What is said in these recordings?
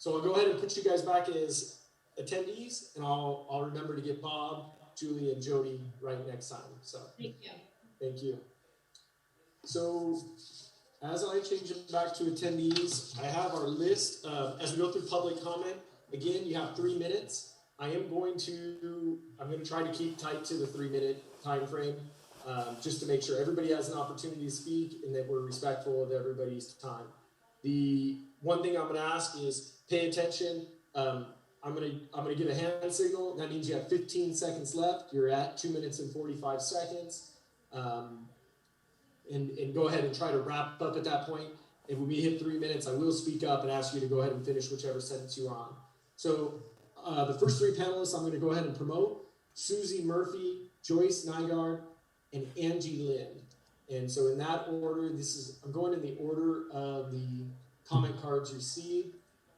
So I'll go ahead and put you guys back as attendees, and I'll remember to get Bob, Julie, and Jody right next time. So thank you. Thank you. So as I change it back to attendees, I have our list. As we go through public comment, again, you have 3 minutes. I'm going to try to keep tight to the 3-minute time frame, just to make sure everybody has an opportunity to speak and that we're respectful of everybody's time. The one thing I'm going to ask is pay attention. I'm gonna give a hand signal. That means you have 15 seconds left. You're at 2 minutes and 45 seconds. And go ahead and try to wrap up at that point. And when we hit 3 minutes, I will speak up and ask you to go ahead and finish whichever sentence you're on. So the first 3 panelists I'm going to go ahead and promote: Susie Murphy, Joyce Nygard, and Angie Lind. And so in that order, I'm going in the order of the comment cards received.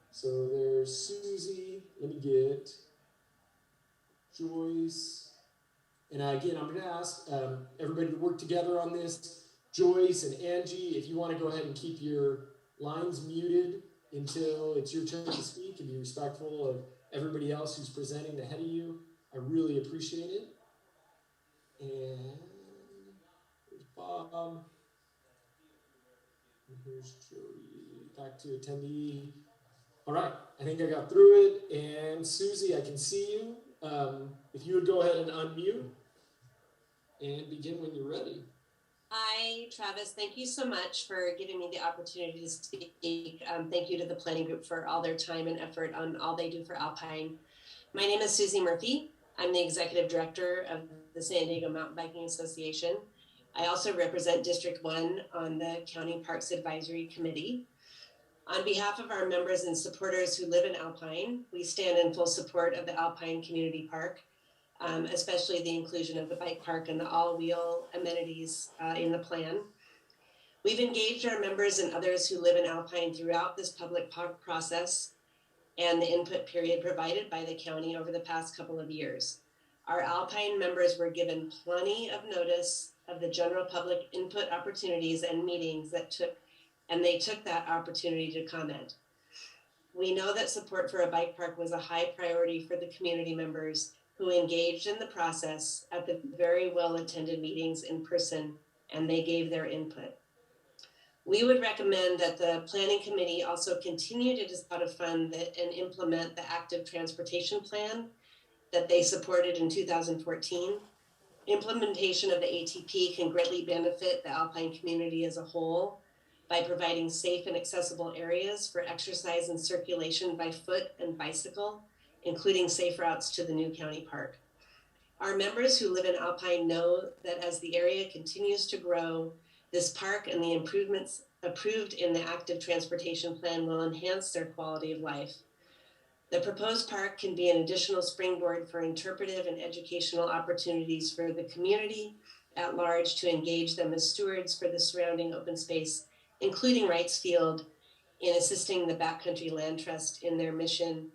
So there's Susie. Let me get Joyce. And again, I'm going to ask everybody to work together on this. Joyce and Angie, if you want to go ahead and keep your lines muted until it's your turn to speak and be respectful of everybody else who's presenting ahead of you, I really appreciate it. And there's Bob. And here's Jody. Back to attendee. All right, I think I got through it. And Susie, I can see you. If you would go ahead and unmute and begin when you're ready. Hi, Travis. Thank you so much for giving me the opportunity to speak. Thank you to the planning group for all their time and effort on all they do for Alpine. My name is Susie Murphy. I'm the executive director of the San Diego Mountain Biking Association. I also represent District 1 on the County Parks Advisory Committee. On behalf of our members and supporters who live in Alpine, we stand in full support of the Alpine Community Park, especially the inclusion of the bike park and the all-wheel amenities in the plan. We've engaged our members and others who live in Alpine throughout this public park process and the input period provided by the county over the past couple of years. Our Alpine members were given plenty of notice of the general public input opportunities and meetings they took that opportunity to comment. We know that support for a bike park was a high priority for the community members who engaged in the process at the very well-attended meetings in person, and they gave their input. We would recommend that the Planning Committee also continue to decide to fund and implement the active transportation plan that they supported in 2014. Implementation of the ATP can greatly benefit the Alpine community as a whole by providing safe and accessible areas for exercise and circulation by foot and bicycle, including safe routes to the new county park. Our members who live in Alpine know that as the area continues to grow, this park and the improvements approved in the active transportation plan will enhance their quality of life. The proposed park can be an additional springboard for interpretive and educational opportunities for the community at large to engage them as stewards for the surrounding open space, including Wright's Field, in assisting the Backcountry Land Trust in their mission,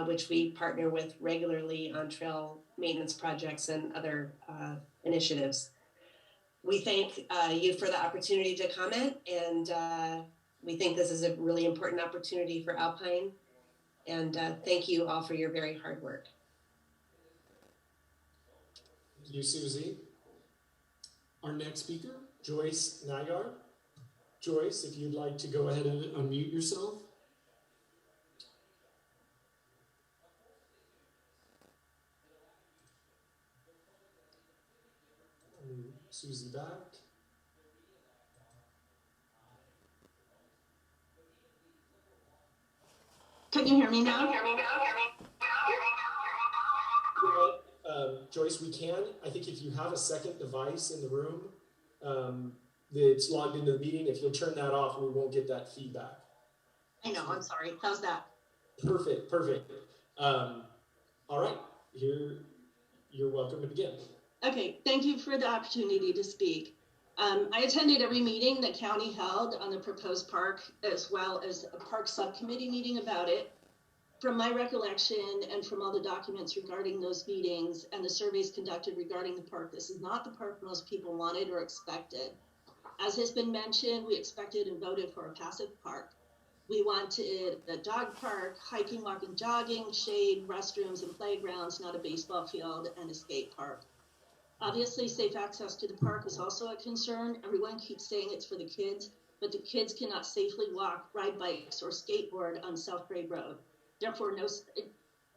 which we partner with regularly on trail maintenance projects and other initiatives. We thank you for the opportunity to comment, and we think this is a really important opportunity for Alpine. And thank you all for your very hard work. Thank you, Susie. Our next speaker, Joyce Nygard. Joyce, if you'd like to go ahead and unmute yourself. Susie back. Can you hear me now? Joyce, we can. I think if you have a second device in the room that's logged into the meeting, if you'll turn that off, we won't get that feedback. I know, I'm sorry. How's that? Perfect. All right, you're welcome to begin. Okay, thank you for the opportunity to speak. I attended every meeting that county held on the proposed park, as well as a park subcommittee meeting about it. From my recollection and from all the documents regarding those meetings and the surveys conducted regarding the park, this is not the park most people wanted or expected. As has been mentioned, we expected and voted for a passive park. We wanted a dog park, hiking, walking, jogging, shade, restrooms, and playgrounds, not a baseball field and a skate park. Obviously, safe access to the park is also a concern. Everyone keeps saying it's for the kids, but the kids cannot safely walk, ride bikes, or skateboard on South Grade Road. Therefore,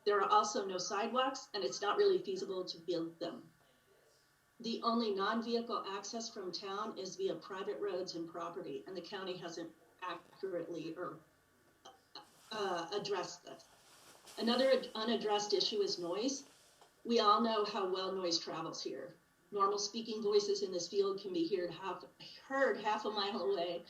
there are also no sidewalks, and it's not really feasible to build them. The only non-vehicle access from town is via private roads and property, and the county hasn't accurately addressed this. Another unaddressed issue is noise. We all know how well noise travels here. Normal speaking voices in this field can be heard half a mile away,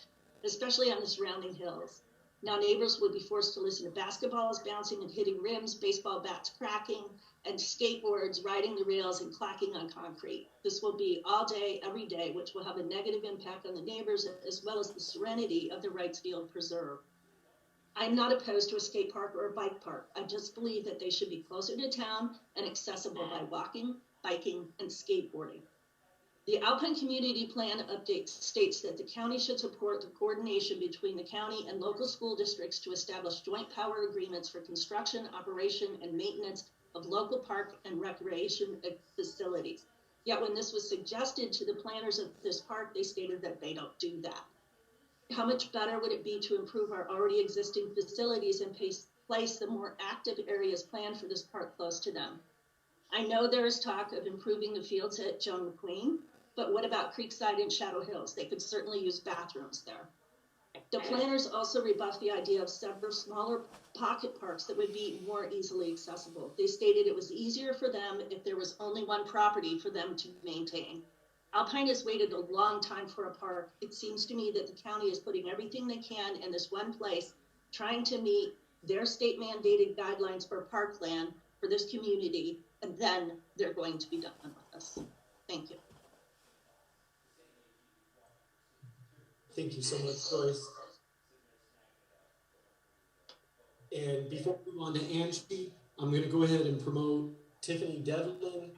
especially on the surrounding hills. Now neighbors would be forced to listen to basketballs bouncing and hitting rims, baseball bats cracking, and skateboards riding the rails and clacking on concrete. This will be all day, every day, which will have a negative impact on the neighbors as well as the serenity of the Wrights Field Preserve. I'm not opposed to a skate park or a bike park. I just believe that they should be closer to town and accessible by walking, biking, and skateboarding. The Alpine Community Plan update states that the county should support the coordination between the county and local school districts to establish joint power agreements for construction, operation, and maintenance of local park and recreation facilities. Yet when this was suggested to the planners of this park, they stated that they don't do that. How much better would it be to improve our already existing facilities and place the more active areas planned for this park close to them? I know there is talk of improving the fields at Joan McQueen, but what about Creekside and Shadow Hills? They could certainly use bathrooms there. The planners also rebuffed the idea of several smaller pocket parks that would be more easily accessible. They stated it was easier for them if there was only one property for them to maintain. Alpine has waited a long time for a park. It seems to me that the county is putting everything they can in this one place, trying to meet their state mandated guidelines for parkland for this community, and then they're going to be done with this. Thank you. Thank you so much, Joyce. And before we move on to Angie, I'm going to go ahead and promote Tiffany Devlin.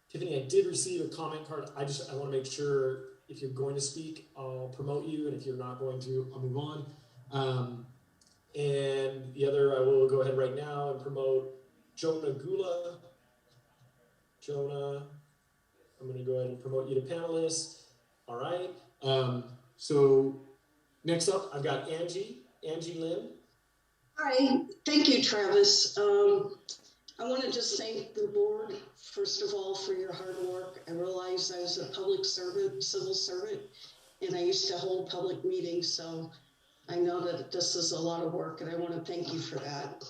Tiffany, I did receive a comment card. I want to make sure if you're going to speak, I'll promote you, and if you're not going to, I'll move on. And the other, I will go ahead right now and promote Jonah Gula. Jonah, I'm going to go ahead and promote you to panelist. All right. So next up, I've got Angie Lynn. Hi, thank you, Travis. I want to just thank the board, first of all, for your hard work. I realize I was a public servant, civil servant, and I used to hold public meetings, so I know that this is a lot of work, and I want to thank you for that.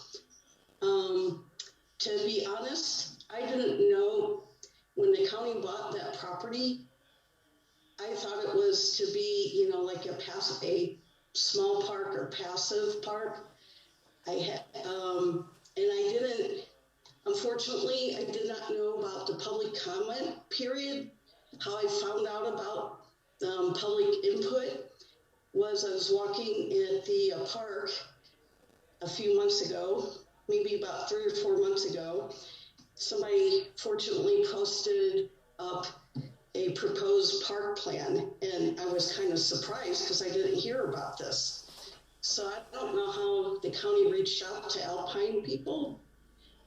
To be honest, I didn't know when the county bought that property, I thought it was to be, like a small park or passive park. Unfortunately, I did not know about the public comment period. How I found out about public input was I was walking at the park a few months ago, maybe about 3 or 4 months ago. Somebody fortunately posted up a proposed park plan, and I was kind of surprised because I didn't hear about this. So I don't know how the county reached out to Alpine people,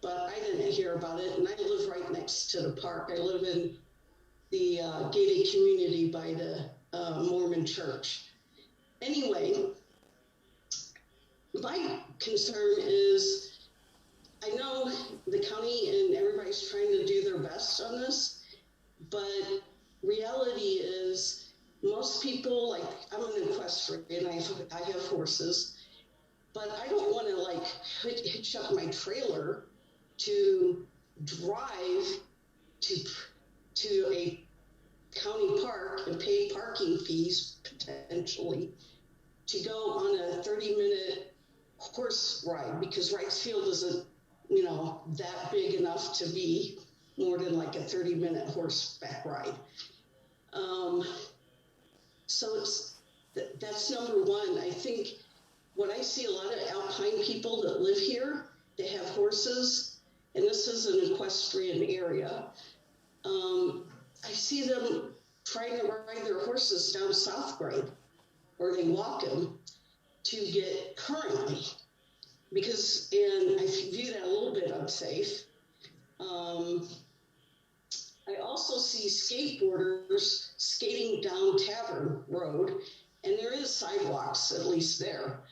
but I didn't hear about it, and I live right next to the park. I live in the gated community by the Mormon church. Anyway, my concern is, I know the county and everybody's trying to do their best on this, but reality is most people, like, I'm an equestrian and I have horses, but I don't want to hitch up my trailer to drive to a county park and pay parking fees potentially to go on a 30-minute horse ride, because Wright's Field isn't, that big enough to be more than like a 30-minute horseback ride. So that's number one. I think what I see a lot of Alpine people that live here, they have horses, and this is an equestrian area. I see them trying to ride their horses down South Grade, or they walk them to get currently, because, and I view that a little bit unsafe. I also see skateboarders skating down Tavern Road, and there is sidewalks, at least there.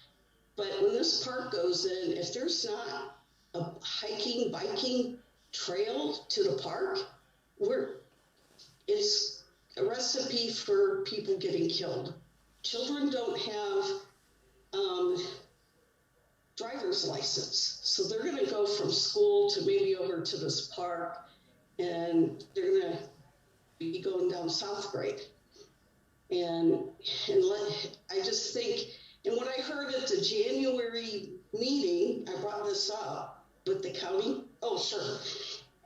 But when this park goes in, if there's not a hiking, biking trail to the park, it's a recipe for people getting killed. Children don't have driver's license, so they're going to go from school to maybe over to this park, and they're going to be going down South Grade. And I just think, and what I heard at the January meeting, I brought this up with the county. Oh, sure.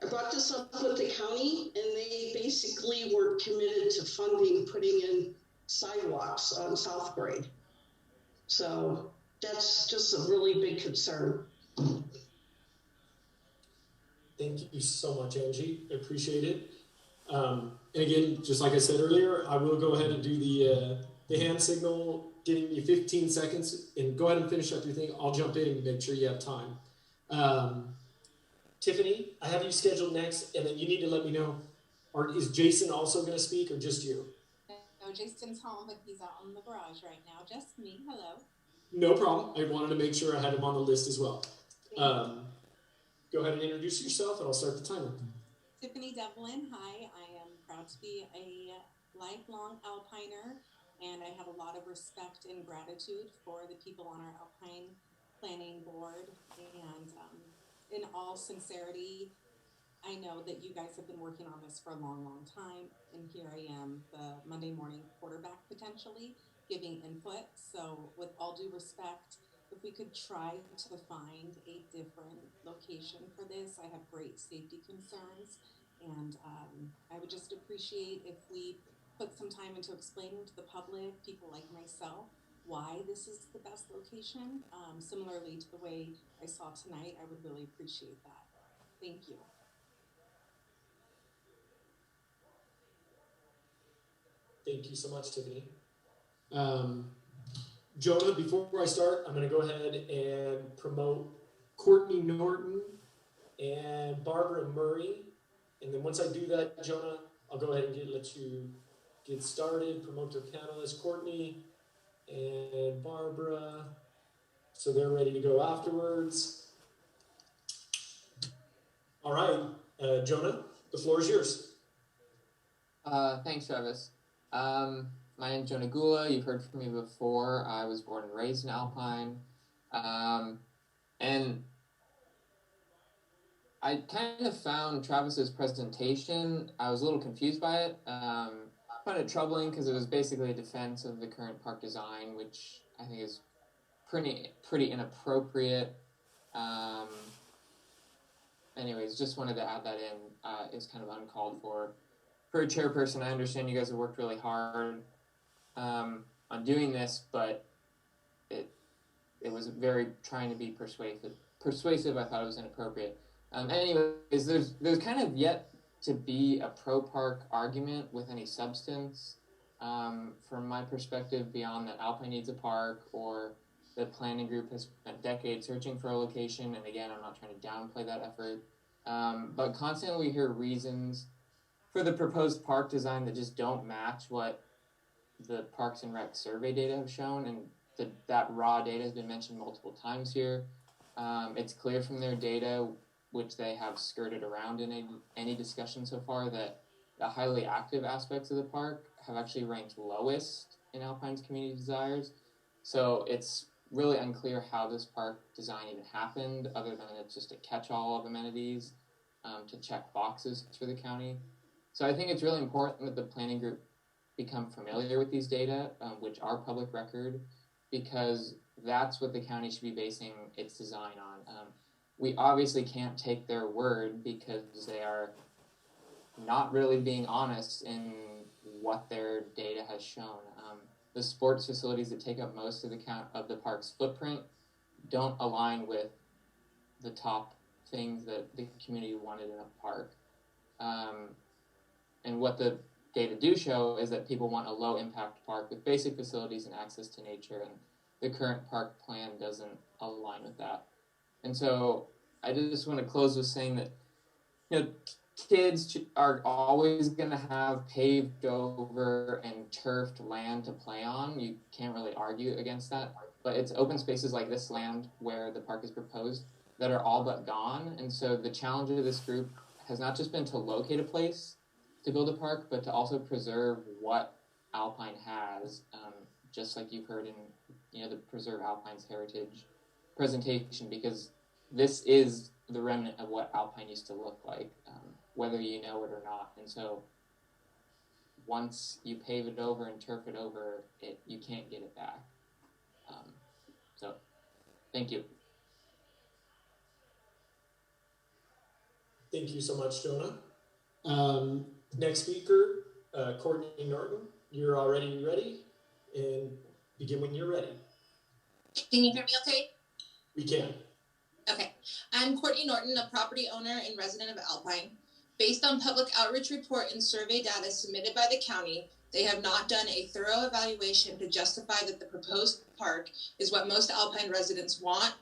I brought this up with the county, and they basically were committed to funding putting in sidewalks on South Grade. So that's just a really big concern. Thank you so much, Angie. I appreciate it. And again, just like I said earlier, I will go ahead and do the hand signal, giving you 15 seconds, and go ahead and finish up your thing. I'll jump in and make sure you have time. Tiffany, I have you scheduled next, and then you need to let me know, is Jason also going to speak, or just you? No, Jason's home, but he's out in the garage right now. Just me. Hello. No problem. I wanted to make sure I had him on the list as well. Go ahead and introduce yourself, and I'll start the timer. Tiffany Devlin. Hi. I am proud to be a lifelong Alpiner, and I have a lot of respect and gratitude for the people on our Alpine Planning Board. And in all sincerity, I know that you guys have been working on this for a long, long time, and here I am, the Monday morning quarterback potentially, giving input. So with all due respect, if we could try to find a different location for this. I have great safety concerns, and I would just appreciate if we put some time into explaining to the public, people like myself, why this is the best location. Similarly to the way I saw tonight, I would really appreciate that. Thank you. Thank you so much, Tiffany. Jonah, before I start, I'm going to go ahead and promote Courtney Norton and Barbara Murray. And then once I do that, Jonah, I'll go ahead and let you get started. Promote their panelists, Courtney and Barbara, so they're ready to go afterwards. All right, Jonah, the floor is yours. Thanks, Travis. My name's Jonah Gula. You've heard from me before. I was born and raised in Alpine. And I kind of found Travis's presentation, I was a little confused by it. I found it troubling because it was basically a defense of the current park design, which I think is pretty inappropriate. Anyways, just wanted to add that in. It's kind of uncalled for. For a chairperson, I understand you guys have worked really hard on doing this, but it was very trying to be persuasive. I thought it was inappropriate. Anyways, there's kind of yet to be a pro-park argument with any substance from my perspective beyond that Alpine needs a park, or the planning group has spent decades searching for a location. And again, I'm not trying to downplay that effort, but constantly we hear reasons for the proposed park design that just don't match what the Parks and Rec survey data have shown, and that raw data has been mentioned multiple times here. It's clear from their data, which they have skirted around in any discussion so far, that the highly active aspects of the park have actually ranked lowest in Alpine's community desires. So it's really unclear how this park design even happened, other than it's just a catch-all of amenities to check boxes for the county. So I think it's really important that the planning group become familiar with these data, which are public record, because that's what the county should be basing its design on. We obviously can't take their word because they are not really being honest in what their data has shown. The sports facilities that take up most of the park's footprint don't align with the top things that the community wanted in a park. And what the data do show is that people want a low-impact park with basic facilities and access to nature. And the current park plan doesn't align with that. And so I just want to close with saying that, kids are always going to have paved over and turfed land to play on. You can't really argue against that. But it's open spaces like this land where the park is proposed that are all but gone. And so the challenge of this group has not just been to locate a place to build a park, but to also preserve what Alpine has, just like you've heard in the Preserve Alpine's Heritage presentation, because this is the remnant of what Alpine used to look like, whether you know it or not. And so once you pave it over and turf it over, you can't get it back. So thank you. Thank you so much, Jonah. Next speaker, Courtney Norton. You're already ready, and begin when you're ready. Can you hear me okay? We can. Okay. I'm Courtney Norton, a property owner and resident of Alpine. Based on public outreach report and survey data submitted by the county, they have not done a thorough evaluation to justify that the proposed park is what most Alpine residents want.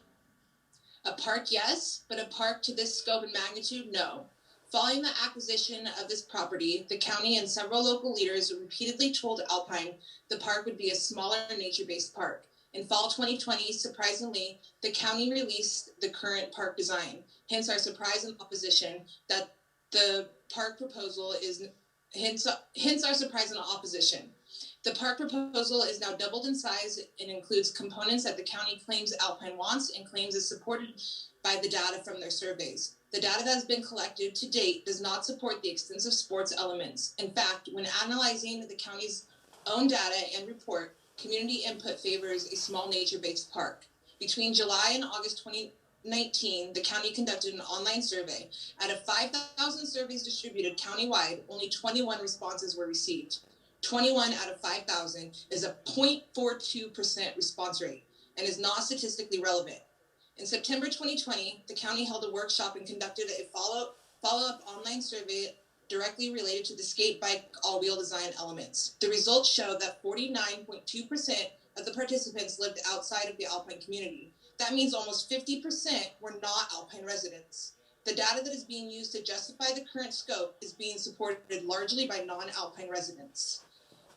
A park, yes, but a park to this scope and magnitude, no. Following the acquisition of this property, the county and several local leaders repeatedly told Alpine the park would be a smaller nature-based park. In fall 2020, surprisingly, the county released the current park design, hence our surprise and opposition that the park proposal is, hence our surprise and opposition. The park proposal is now doubled in size and includes components that the county claims Alpine wants and claims is supported by the data from their surveys. The data that has been collected to date does not support the extensive sports elements. In fact, when analyzing the county's own data and report, community input favors a small nature-based park. Between July and August 2019, the county conducted an online survey. Out of 5,000 surveys distributed countywide, only 21 responses were received. 21 out of 5,000 is a 0.42% response rate and is not statistically relevant. In September 2020, the county held a workshop and conducted a follow-up online survey directly related to the skate bike all-wheel design elements. The results show that 49.2% of the participants lived outside of the Alpine community. That means almost 50% were not Alpine residents. The data that is being used to justify the current scope is being supported largely by non-Alpine residents.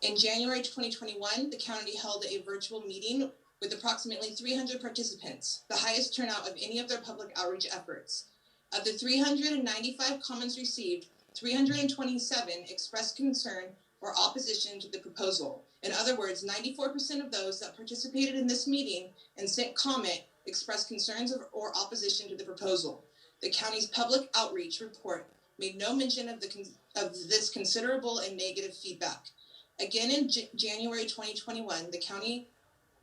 In January 2021, the county held a virtual meeting with approximately 300 participants, the highest turnout of any of their public outreach efforts. Of the 395 comments received, 327 expressed concern or opposition to the proposal. In other words, 94% of those that participated in this meeting and sent comment expressed concerns or opposition to the proposal. The county's public outreach report made no mention of this considerable and negative feedback. Again, in January 2021, the county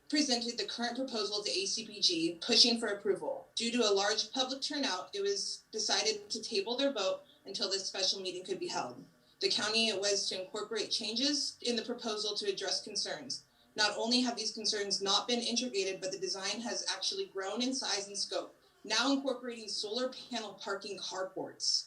presented the current proposal to ACPG, pushing for approval. Due to a large public turnout, it was decided to table their vote until this special meeting could be held. The county was to incorporate changes in the proposal to address concerns. Not only have these concerns not been integrated, but the design has actually grown in size and scope, now incorporating solar panel parking carports.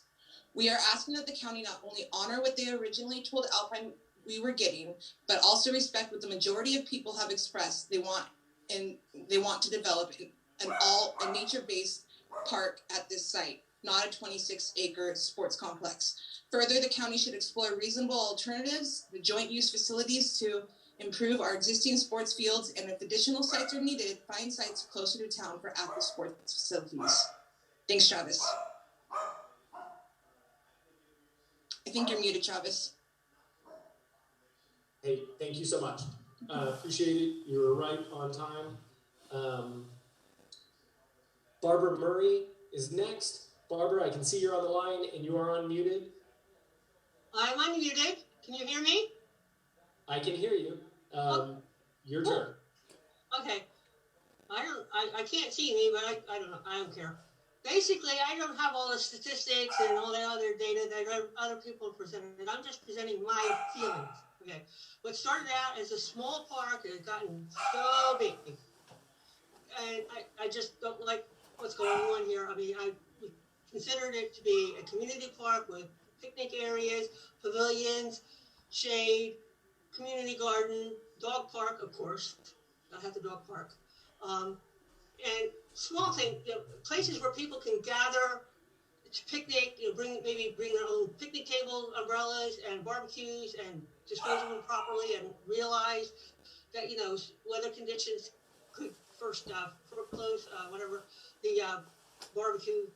We are asking that the county not only honor what they originally told Alpine we were getting, but also respect what the majority of people have expressed they want to develop a nature-based park at this site, not a 26-acre sports complex. Further, the county should explore reasonable alternatives, the joint use facilities to improve our existing sports fields, and if additional sites are needed, find sites closer to town for active sports facilities. Thanks, Travis. I think you're muted, Travis. Hey, thank you so much. Appreciate it. You were right on time. Barbara Murray is next. Barbara, I can see you're on the line and you are unmuted. I'm unmuted. Can you hear me? I can hear you. Your turn. Okay. I can't see me, but I don't know. I don't care. Basically, I don't have all the statistics and all the other data that other people presented. I'm just presenting my feelings. Okay. What started out as a small park has gotten so big. And I just don't like what's going on here. I mean, I considered it to be a community park with picnic areas, pavilions, shade, community garden, dog park, of course. I have the dog park. And small things, places where people can gather to picnic, bring their own picnic tables, umbrellas, and barbecues, and dispose of them properly, and realize that weather conditions could first foreclose whatever the barbecue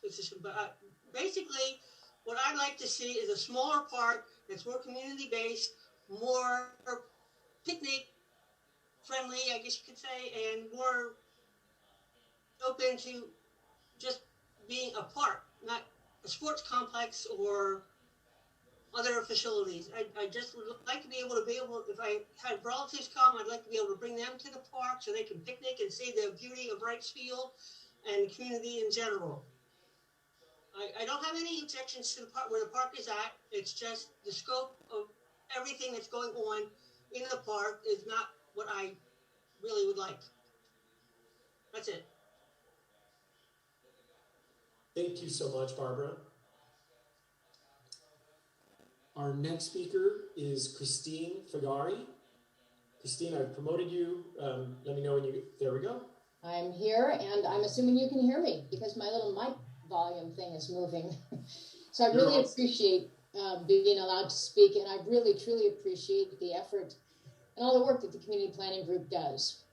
position. But basically, what I'd like to see is a smaller park that's more community based, more picnic friendly, I guess you could say, and more open to just being a park, not a sports complex or other facilities. I just would like to be able, if I had relatives come, I'd like to be able to bring them to the park so they can picnic and see the beauty of Wright's Field and the community in general. I don't have any objections to the park, where the park is at. It's just the scope of everything that's going on in the park is not what I really would like. That's it. Thank you so much, Barbara. Our next speaker is Christine Fergari. Christine, I've promoted you. Let me know when you, there we go. I'm here, and I'm assuming you can hear me because my little mic volume thing is moving. So I really appreciate being allowed to speak, and I really, truly appreciate the effort and all the work that the Community Planning Group does.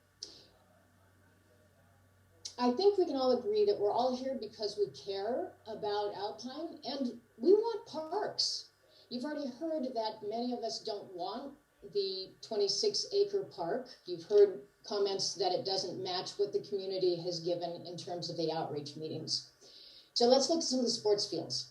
I think we can all agree that we're all here because we care about Alpine, and we want parks. You've already heard that many of us don't want the 26-acre park. You've heard comments that it doesn't match what the community has given in terms of the outreach meetings. So let's look at some of the sports fields.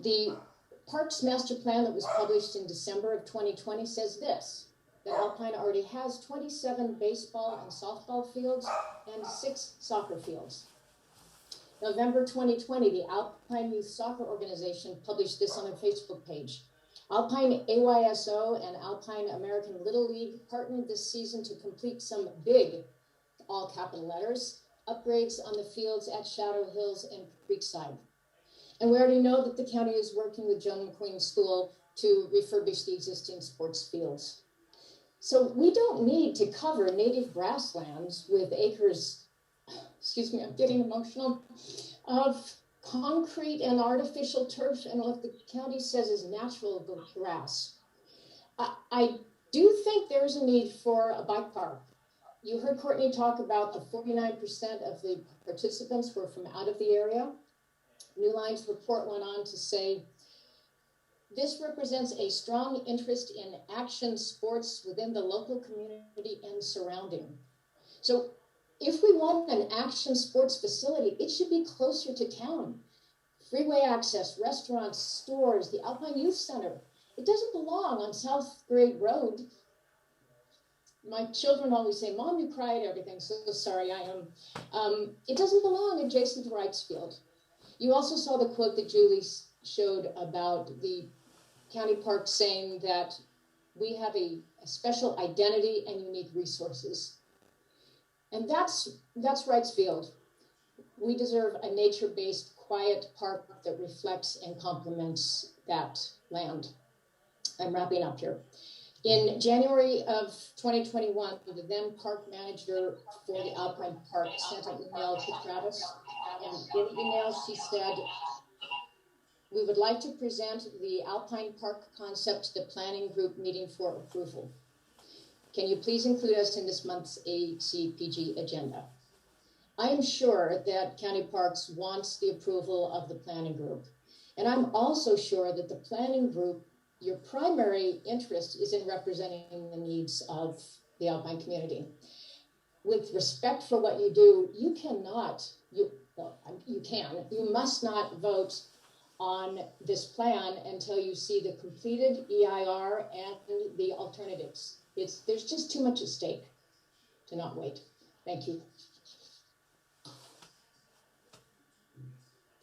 The Parks Master Plan that was published in December of 2020 says this, that Alpine already has 27 baseball and softball fields and 6 soccer fields. November 2020, the Alpine Youth Soccer Organization published this on their Facebook page. Alpine AYSO and Alpine American Little League partnered this season to complete some big, all capital letters, upgrades on the fields at Shadow Hills and Creekside. And we already know that the county is working with Joan McQueen School to refurbish the existing sports fields. So we don't need to cover native grasslands with acres, excuse me, I'm getting emotional, of concrete and artificial turf and what the county says is natural grass. I do think there's a need for a bike park. You heard Courtney talk about the 49% of the participants were from out of the area. New Line's report went on to say, this represents a strong interest in action sports within the local community and surrounding. So if we want an action sports facility, it should be closer to town. Freeway access, restaurants, stores, the Alpine Youth Center. It doesn't belong on South Grade Road. My children always say, Mom, you cry at everything. So sorry, I am. It doesn't belong adjacent to Wright's Field. You also saw the quote that Julie showed about the county park saying that we have a special identity and unique resources. And that's Wright's Field. We deserve a nature-based, quiet park that reflects and complements that land. I'm wrapping up here. In January of 2021, the then park manager for the Alpine Park sent an email to Travis. And in the email, she said, we would like to present the Alpine Park concept to the planning group meeting for approval. Can you please include us in this month's ACPG agenda? I am sure that County Parks wants the approval of the planning group. And I'm also sure that the planning group, your primary interest is in representing the needs of the Alpine community. With respect for what you do, you must not vote on this plan until you see the completed EIR and the alternatives. There's just too much at stake to not wait. Thank you.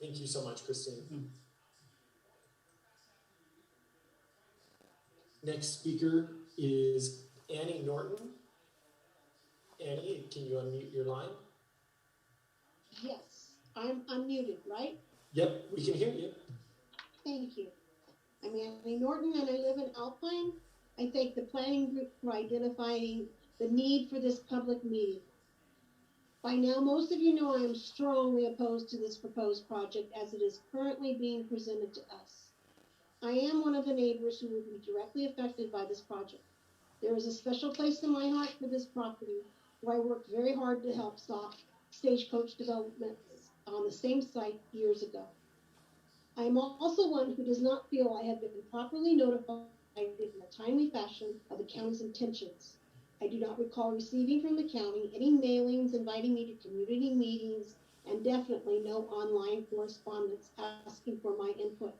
Thank you so much, Christine. Next speaker is Annie Norton. Annie, can you unmute your line? Yes, I'm unmuted, right? Yep, we can hear you. Thank you. I'm Annie Norton and I live in Alpine. I thank the planning group for identifying the need for this public meeting. By now, most of you know I am strongly opposed to this proposed project as it is currently being presented to us. I am one of the neighbors who will be directly affected by this project. There is a special place in my heart for this property where I worked very hard to help stop stagecoach developments on the same site years ago. I am also one who does not feel I have been properly notified in a timely fashion of the county's intentions. I do not recall receiving from the county any mailings inviting me to community meetings and definitely no online correspondence asking for my input.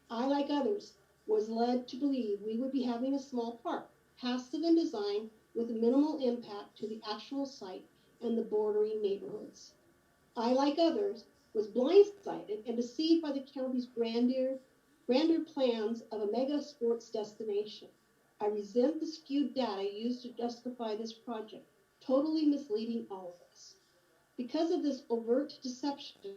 I, like others, was led to believe we would be having a small park, passive in design with minimal impact to the actual site and the bordering neighborhoods. I, like others, was blindsided and deceived by the county's grander plans of a mega sports destination. I resent the skewed data used to justify this project, totally misleading all of us. Because of this overt deception,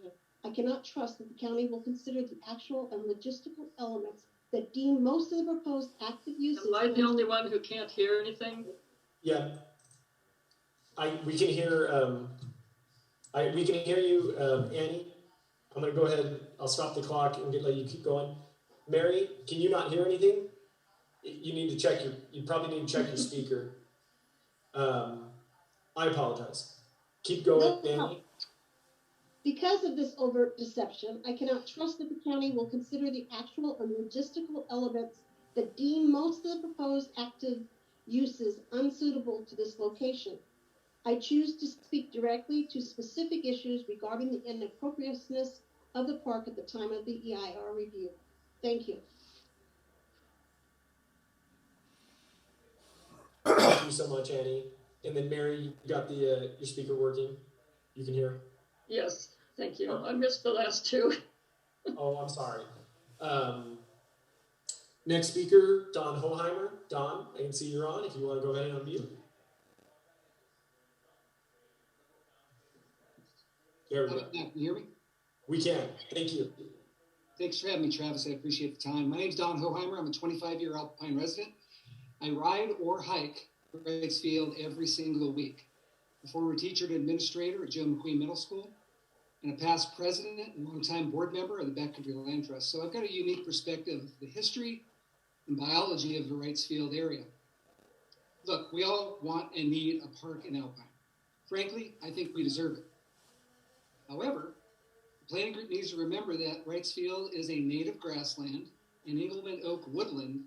I cannot trust that the county will consider the actual and logistical elements that deem most of the proposed active uses. Am I the only one who can't hear anything? Yeah. We can hear, we can hear you, Annie. I'm gonna go ahead, I'll stop the clock and let you keep going. Mary, can you not hear anything? You need to check you probably need to check your speaker. I apologize. Keep going, Annie. Because of this overt deception, I cannot trust that the county will consider the actual and logistical elements that deem most of the proposed active uses unsuitable to this location. I choose to speak directly to specific issues regarding the inappropriateness of the park at the time of the EIR review. Thank you. Thank you so much, Annie. And then Mary, you got the your speaker working. You can hear. Yes, thank you. I missed the last two. Oh, I'm sorry. Next speaker, Don Hoheimer. Don, I can see you're on. If you want to go ahead and unmute. There we go. Can you hear me? We can. Thank you. Thanks for having me, Travis. I appreciate the time. My name's Don Hoheimer. I'm a 25-year Alpine resident. I ride or hike Wright's Field every single week. A former teacher and administrator at Joe McQueen Middle School, and a past president and longtime board member of the Backcountry Land Trust. So I've got a unique perspective of the history and biology of the Wright's Field area. Look, we all want and need a park in Alpine. Frankly, I think we deserve it. However, the planning group needs to remember that Wright's Field is a native grassland, an Engelmann oak woodland,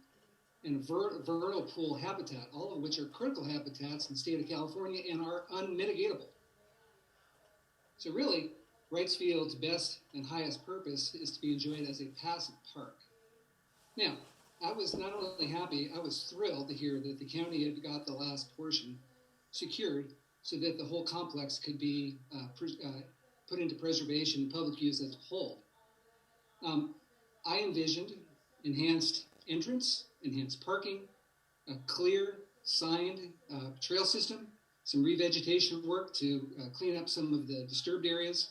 and a vernal pool habitat, all of which are critical habitats in the state of California and are unmitigatable. So really, Wright's Field's best and highest purpose is to be enjoyed as a passive park. Now, I was not only happy, I was thrilled to hear that the county had got the last portion secured so that the whole complex could be put into preservation and public use as a whole. I envisioned enhanced entrance, enhanced parking, a clear, signed trail system, some revegetation work to clean up some of the disturbed areas.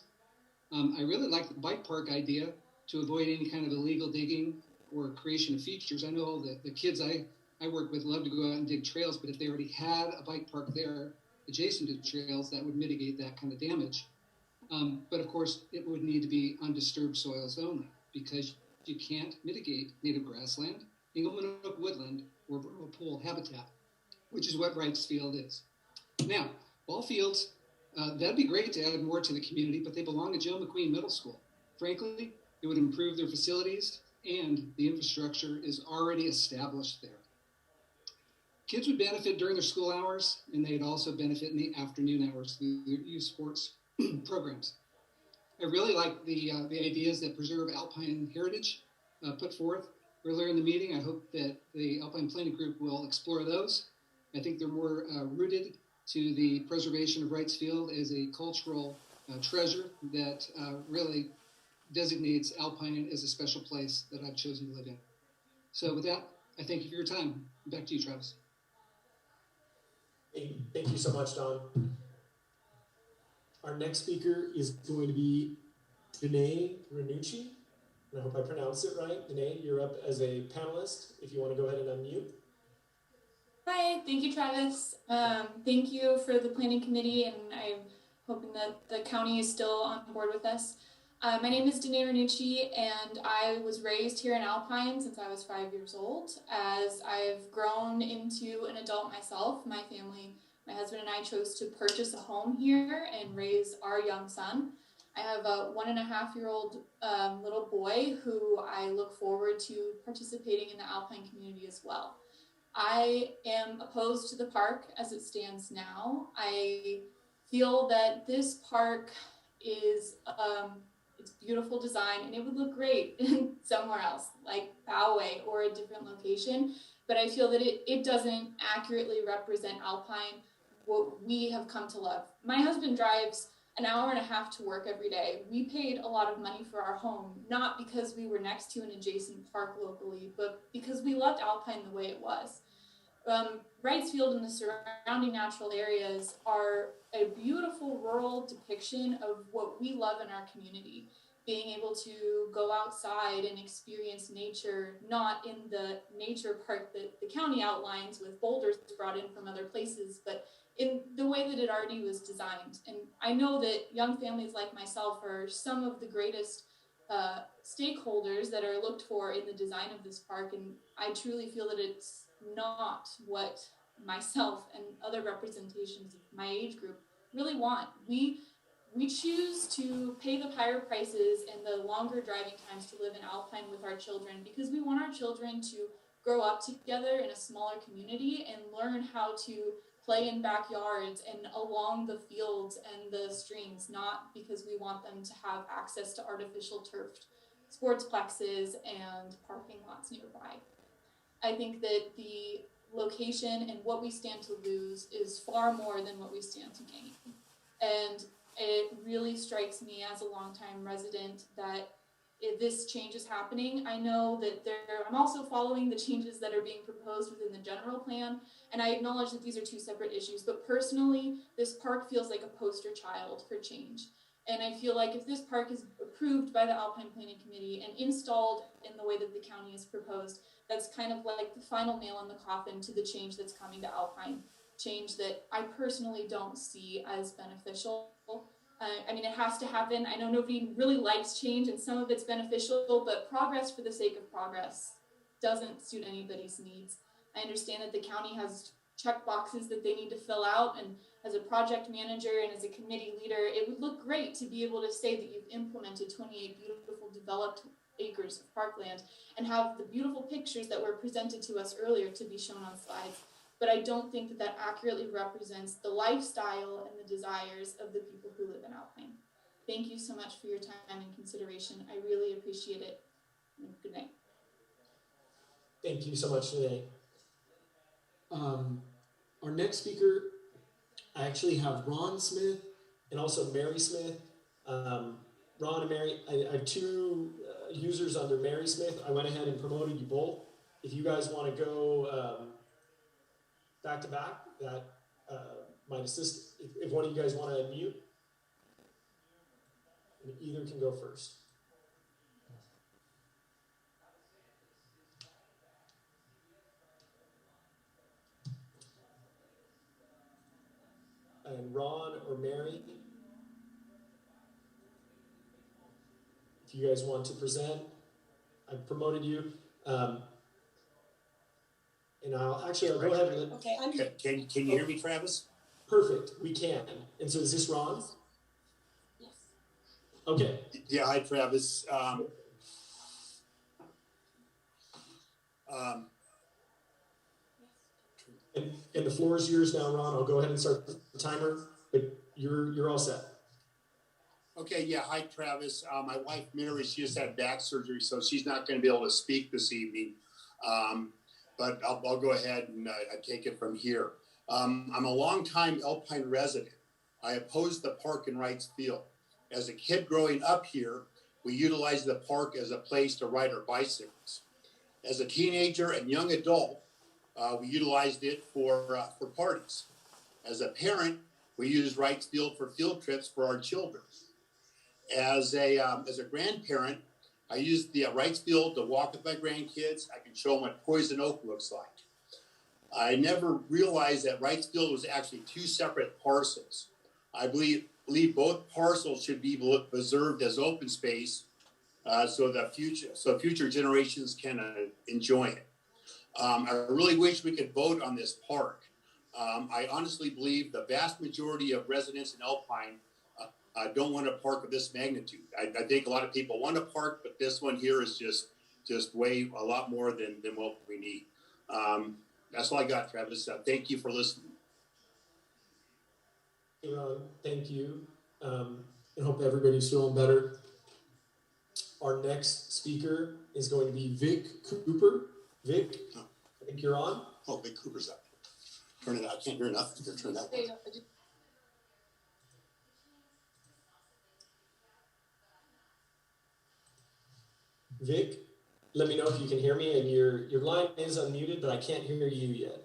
I really like the bike park idea to avoid any kind of illegal digging or creation of features. I know all the kids I work with love to go out and dig trails, but if they already had a bike park there adjacent to the trails, that would mitigate that kind of damage. But of course, it would need to be undisturbed soils only, because you can't mitigate native grassland, Engelmann oak woodland, or vernal pool habitat, which is what Wright's Field is. Now, ball fields, that'd be great to add more to the community, but they belong to Joe McQueen Middle School. Frankly, it would improve their facilities, and the infrastructure is already established there. Kids would benefit during their school hours, and they'd also benefit in the afternoon hours through their youth sports programs. I really like the ideas that Preserve Alpine Heritage put forth earlier in the meeting. I hope that the Alpine Planning Group will explore those. I think they're more rooted to the preservation of Wright's Field as a cultural treasure that really designates Alpine as a special place that I've chosen to live in. So with that, I thank you for your time. Back to you, Travis. Thank you so much, Don. Our next speaker is going to be Danae Ranucci. And I hope I pronounced it right. Danae, you're up as a panelist. If you want to go ahead and unmute. Hi, thank you, Travis. Thank you for the planning committee, and hoping that the county is still on board with us. My name is Danae Ranucci, and I was raised here in Alpine since I was 5 years old. As I've grown into an adult myself, my family, my husband and I chose to purchase a home here and raise our young son. I have a 1.5-year-old little boy who I look forward to participating in the Alpine community as well. I am opposed to the park as it stands now. I feel that this park is it's beautiful design and it would look great somewhere else, like Poway or a different location. But I feel that it doesn't accurately represent Alpine, what we have come to love. My husband drives an hour and a half to work every day. We paid a lot of money for our home, not because we were next to an adjacent park locally, but because we loved Alpine the way it was. Wrightsfield and the surrounding natural areas are a beautiful rural depiction of what we love in our community. Being able to go outside and experience nature, not in the nature park that the county outlines with boulders brought in from other places, but in the way that it already was designed. And I know that young families like myself are some of the greatest stakeholders that are looked for in the design of this park, and I truly feel that it's not what myself and other representations of my age group really want. We choose to pay the higher prices and the longer driving times to live in Alpine with our children because we want our children to grow up together in a smaller community and learn how to play in backyards and along the fields and the streams, not because we want them to have access to artificial turfed sportsplexes and parking lots nearby. I think that the location and what we stand to lose is far more than what we stand to gain. And it really strikes me as a longtime resident that if this change is happening, I know that I'm also following the changes that are being proposed within the general plan, and I acknowledge that these are two separate issues, but personally, this park feels like a poster child for change. And I feel like if this park is approved by the Alpine Planning Committee and installed in the way that the county has proposed, that's kind of like the final nail in the coffin to the change that's coming to Alpine, change that I personally don't see as beneficial. I mean, it has to happen. I know nobody really likes change and some of it's beneficial, but progress for the sake of progress doesn't suit anybody's needs. I understand that the county has check boxes that they need to fill out, and as a project manager and as a committee leader, it would look great to be able to say that you've implemented 28 beautiful developed acres of parkland and have the beautiful pictures that were presented to us earlier to be shown on slides. But I don't think that that accurately represents the lifestyle and the desires of the people who live in Alpine. Thank you so much for your time and consideration. I really appreciate it. Good night. Thank you so much today. Our next speaker, I actually have Ron Smith and also Mary Smith. Ron and Mary, I have two users under Mary Smith. I went ahead and promoted you both. If you guys want to go back to back, that might assist. If one of you guys want to unmute, either can go first. And Ron or Mary, if you guys want to present, I've promoted you. And I'll go ahead and okay. Can you hear me, Travis? Perfect, we can. And so is this Ron? Yes. Okay. Yeah, hi, Travis. And the floor is yours now, Ron. I'll go ahead and start the timer, but you're all set. Okay, yeah, hi, Travis. My wife, Mary, she just had back surgery, so she's not going to be able to speak this evening. But I'll go ahead and take it from here. I'm a longtime Alpine resident. I opposed the park in Wright's Field. As a kid growing up here, we utilized the park as a place to ride our bicycles. As a teenager and young adult, we utilized it for parties. As a parent, we used Wright's Field for field trips for our children. As a grandparent, I used the Wright's Field to walk with my grandkids. I can show them what poison oak looks like. I never realized that Wright's Field was actually two separate parcels. I believe believe both parcels should be preserved as open space so future generations can enjoy it. I really wish we could vote on this park. I honestly believe the vast majority of residents in Alpine don't want a park of this magnitude. I think a lot of people want a park, but this one here is just way a lot more than what we need. That's all I got, Travis. Thank you for listening. Thank you. I hope everybody's feeling better. Our next speaker is going to be Vic Cooper. Vic, I think you're on. Oh, Vic Cooper's up. Turn it out. I can't hear nothing. Turn that one. Vic, let me know if you can hear me, and your line is unmuted, but I can't hear you yet.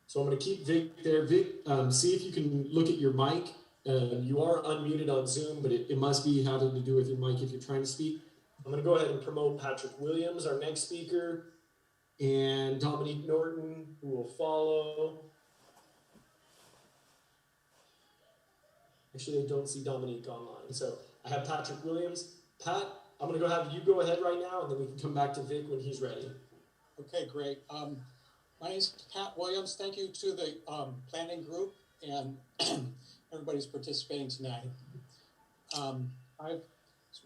So I'm going to keep Vic there. Vic, see if you can look at your mic. You are unmuted on Zoom, but it must be having to do with your mic if you're trying to speak. I'm going to go ahead and promote Patrick Williams, our next speaker, and Dominique Norton, who will follow. Actually, I don't see Dominique online. So I have Patrick Williams. Pat, I'm going to have you go ahead right now, and then we can come back to Vic when he's ready. Okay, great. My name is Pat Williams. Thank you to the planning group and everybody's participating tonight. I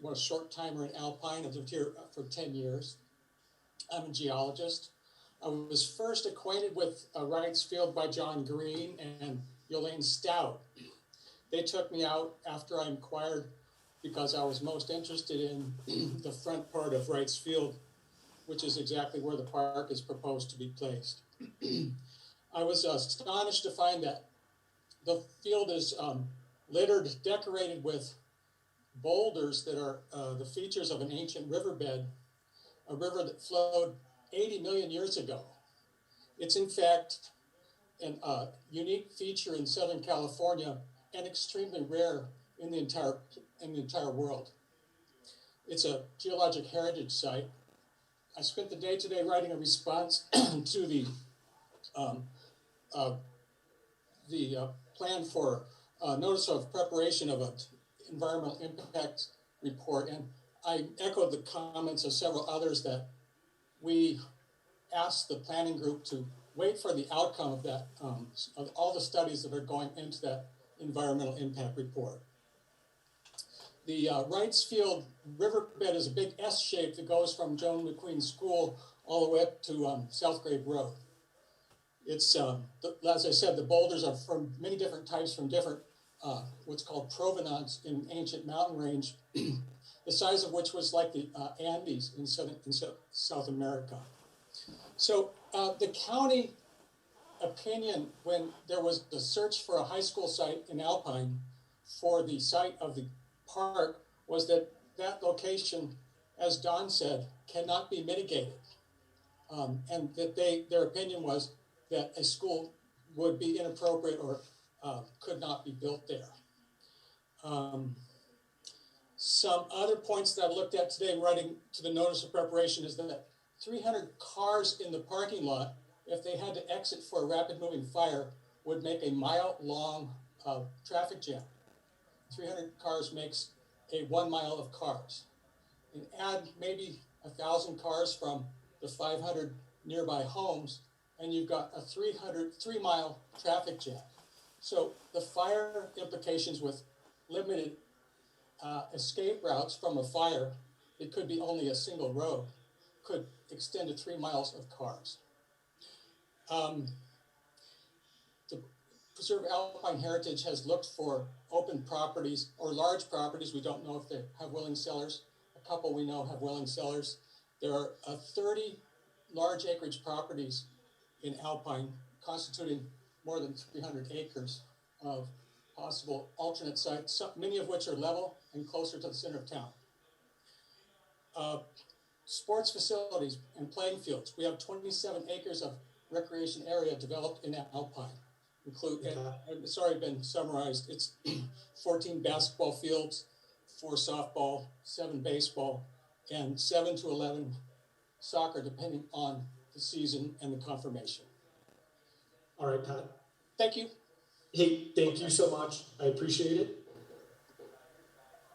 was a short timer in Alpine. I've lived here for 10 years. I'm a geologist. I was first acquainted with Wright's Field by John Green and Yolene Stout. They took me out after I inquired because I was most interested in the front part of Wright's Field, which is exactly where the park is proposed to be placed. I was astonished to find that the field is littered, decorated with boulders that are the features of an ancient riverbed, a river that flowed 80 million years ago. It's in fact a unique feature in Southern California and extremely rare in the entire world. It's a geologic heritage site. I spent the day today writing a response to the plan for notice of preparation of an environmental impact report, and I echoed the comments of several others that we asked the planning group to wait for the outcome of that, of all the studies that are going into that environmental impact report. The Wright's Field riverbed is a big S shape that goes from Joan McQueen School all the way up to South Grave Road. It's, as I said, the boulders are from many different types from different, what's called provenance in ancient mountain range, the size of which was like the Andes in South America. So the county opinion when there was the search for a high school site in Alpine for the site of the park was that that location, as Don said, cannot be mitigated. And that their opinion was that a school would be inappropriate or could not be built there. Some other points that I looked at today in writing to the notice of preparation is that 300 cars in the parking lot, if they had to exit for a rapid moving fire, would make a mile-long traffic jam. 300 cars makes a 1 mile of cars. And add maybe 1,000 cars from the 500 nearby homes, and you've got a 3-mile traffic jam. So the fire implications with limited escape routes from a fire, it could be only a single road, could extend to 3 miles of cars. The Preserve Alpine Heritage has looked for open properties or large properties. We don't know if they have willing sellers. A couple we know have willing sellers. There are 30 large acreage properties in Alpine constituting more than 300 acres of possible alternate sites, many of which are level and closer to the center of town. Sports facilities and playing fields. We have 27 acres of recreation area developed in Alpine. It's already been summarized. It's 14 basketball fields, 4 softball, 7 baseball, and 7 to 11 soccer depending on the season and the confirmation. All right, Pat. Thank you. Hey, thank you so much. I appreciate it.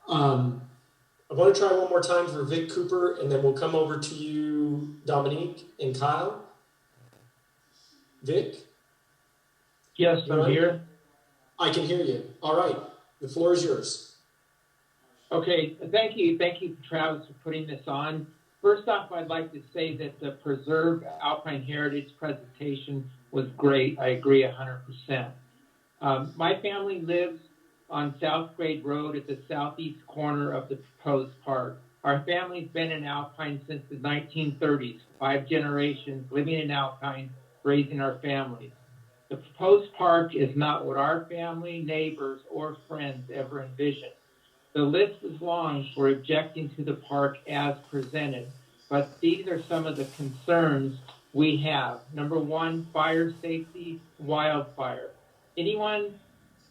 I want to try one more time for Vic Cooper, and then we'll come over to you, Dominique and Kyle. Vic? Yes, I'm here. I can hear you. All right. The floor is yours. Okay, thank you. Thank you, Travis, for putting this on. First off, I'd like to say that the Preserve Alpine Heritage presentation was great. I agree 100%. My family lives on South Grade Road at the southeast corner of the proposed park. Our family's been in Alpine since the 1930s, 5 generations living in Alpine, raising our families. The proposed park is not what our family, neighbors, or friends ever envisioned. The list is long for objecting to the park as presented, but these are some of the concerns we have. Number 1, fire safety, wildfire. Anyone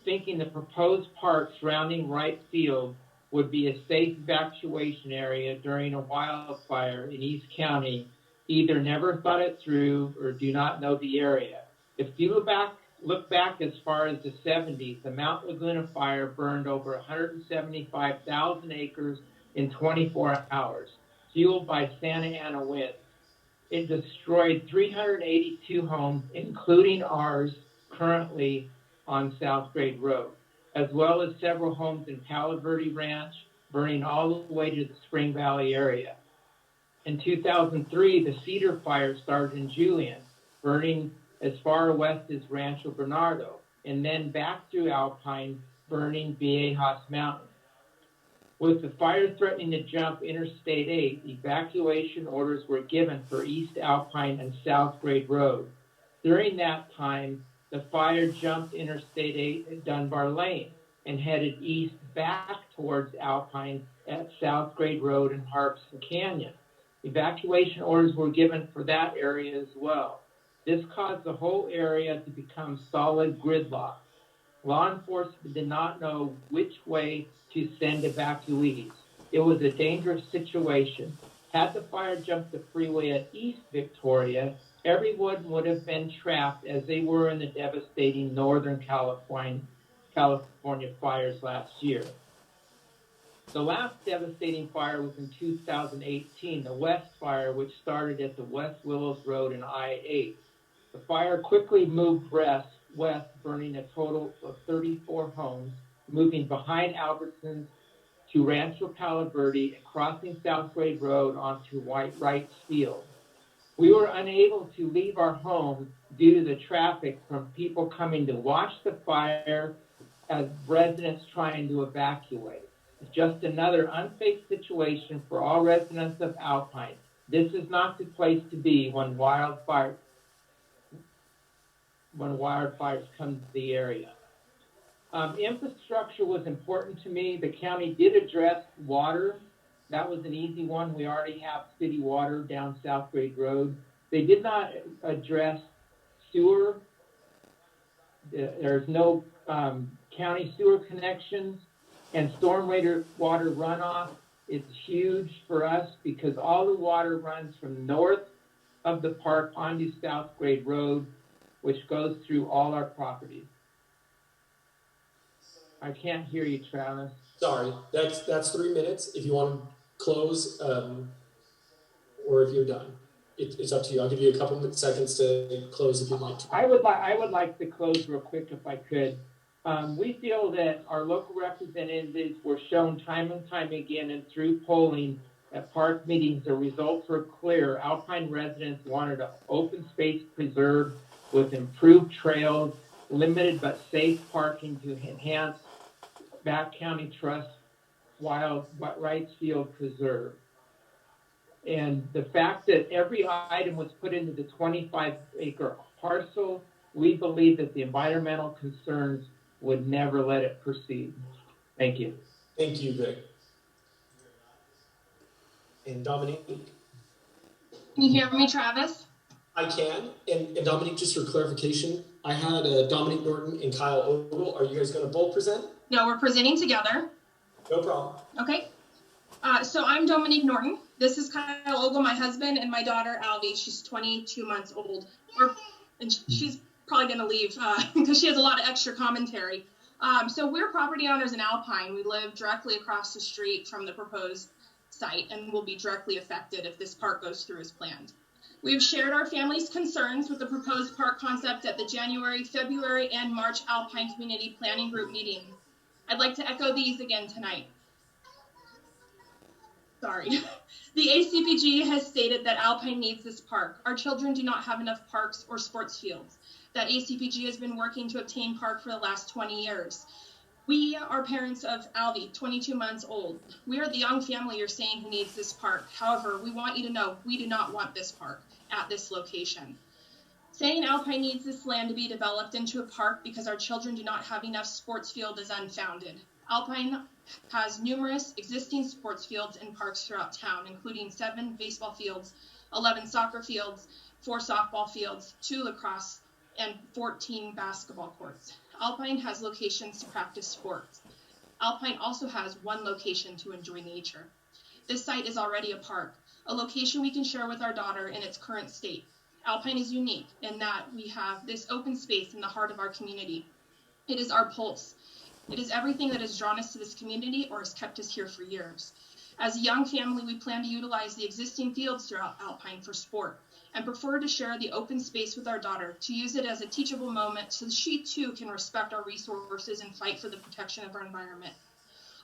thinking the proposed park surrounding Wright Field would be a safe evacuation area during a wildfire in East County either never thought it through or do not know the area. If you look back as far as the 70s, the Mount Laguna fire burned over 175,000 acres in 24 hours, fueled by Santa Ana winds. It destroyed 382 homes, including ours currently on South Grade Road, as well as several homes in Palo Verde Ranch, burning all the way to the Spring Valley area. In 2003, the Cedar Fire started in Julian, burning as far west as Rancho Bernardo, and then back through Alpine, burning Viejas Mountain. With the fire threatening to jump Interstate 8, evacuation orders were given for East Alpine and South Grade Road. During that time, the fire jumped Interstate 8 at Dunbar Lane and headed east back towards Alpine at South Grade Road and Harpson Canyon. Evacuation orders were given for that area as well. This caused the whole area to become solid gridlock. Law enforcement did not know which way to send evacuees. It was a dangerous situation. Had the fire jumped the freeway at East Victoria, everyone would have been trapped as they were in the devastating Northern California fires last year. The last devastating fire was in 2018, the West Fire, which started at the West Willows Road and I-8. The fire quickly moved west, burning a total of 34 homes, moving behind Albertsons to Rancho Palo Verde and crossing South Grade Road onto Wright's Field. We were unable to leave our home due to the traffic from people coming to watch the fire as residents trying to evacuate. It's just another unsafe situation for all residents of Alpine. This is not the place to be when wildfires come to the area. Infrastructure was important to me. The county did address water. That was an easy one. We already have city water down South Grade Road. They did not address sewer. There's no county sewer connections, and stormwater water runoff is huge for us because all the water runs from north of the park onto South Grade Road, which goes through all our properties. I can't hear you, Travis. Sorry, that's 3 minutes. If you want to close, or if you're done, it's up to you. I'll give you a couple of seconds to close if you'd like to. I would like to close real quick if I could. We feel that our local representatives were shown time and time again and through polling at park meetings, the results were clear. Alpine residents wanted an open space preserve with improved trails, limited but safe parking to enhance Back County Trust while Wright's Field Preserve. And the fact that every item was put into the 25-acre parcel, we believe that the environmental concerns would never let it proceed. Thank you. Thank you, Vic. And Dominique? Can you hear me, Travis? I can. And Dominique, just for clarification, I had Dominique Norton and Kyle Ogle. Are you guys going to both present? No, we're presenting together. No problem. Okay. So I'm Dominique Norton. This is Kyle Ogle, my husband, and my daughter, Alvi. She's 22 months old. And she's probably going to leave because she has a lot of extra commentary. So we're property owners in Alpine. We live directly across the street from the proposed site and will be directly affected if this park goes through as planned. We've shared our family's concerns with the proposed park concept at the January, February, and March Alpine Community Planning Group meetings. I'd like to echo these again tonight. Sorry. The ACPG has stated that Alpine needs this park. Our children do not have enough parks or sports fields. That ACPG has been working to obtain park for the last 20 years. We are parents of Alvi, 22 months old. We are the young family you're saying who needs this park. However, we want you to know we do not want this park at this location. Saying Alpine needs this land to be developed into a park because our children do not have enough sports field is unfounded. Alpine has numerous existing sports fields and parks throughout town, including 7 baseball fields, 11 soccer fields, 4 softball fields, 2 lacrosse, and 14 basketball courts. Alpine has locations to practice sports. Alpine also has 1 location to enjoy nature. This site is already a park, a location we can share with our daughter in its current state. Alpine is unique in that we have this open space in the heart of our community. It is our pulse. It is everything that has drawn us to this community or has kept us here for years. As a young family, we plan to utilize the existing fields throughout Alpine for sport and prefer to share the open space with our daughter to use it as a teachable moment so she too can respect our resources and fight for the protection of our environment.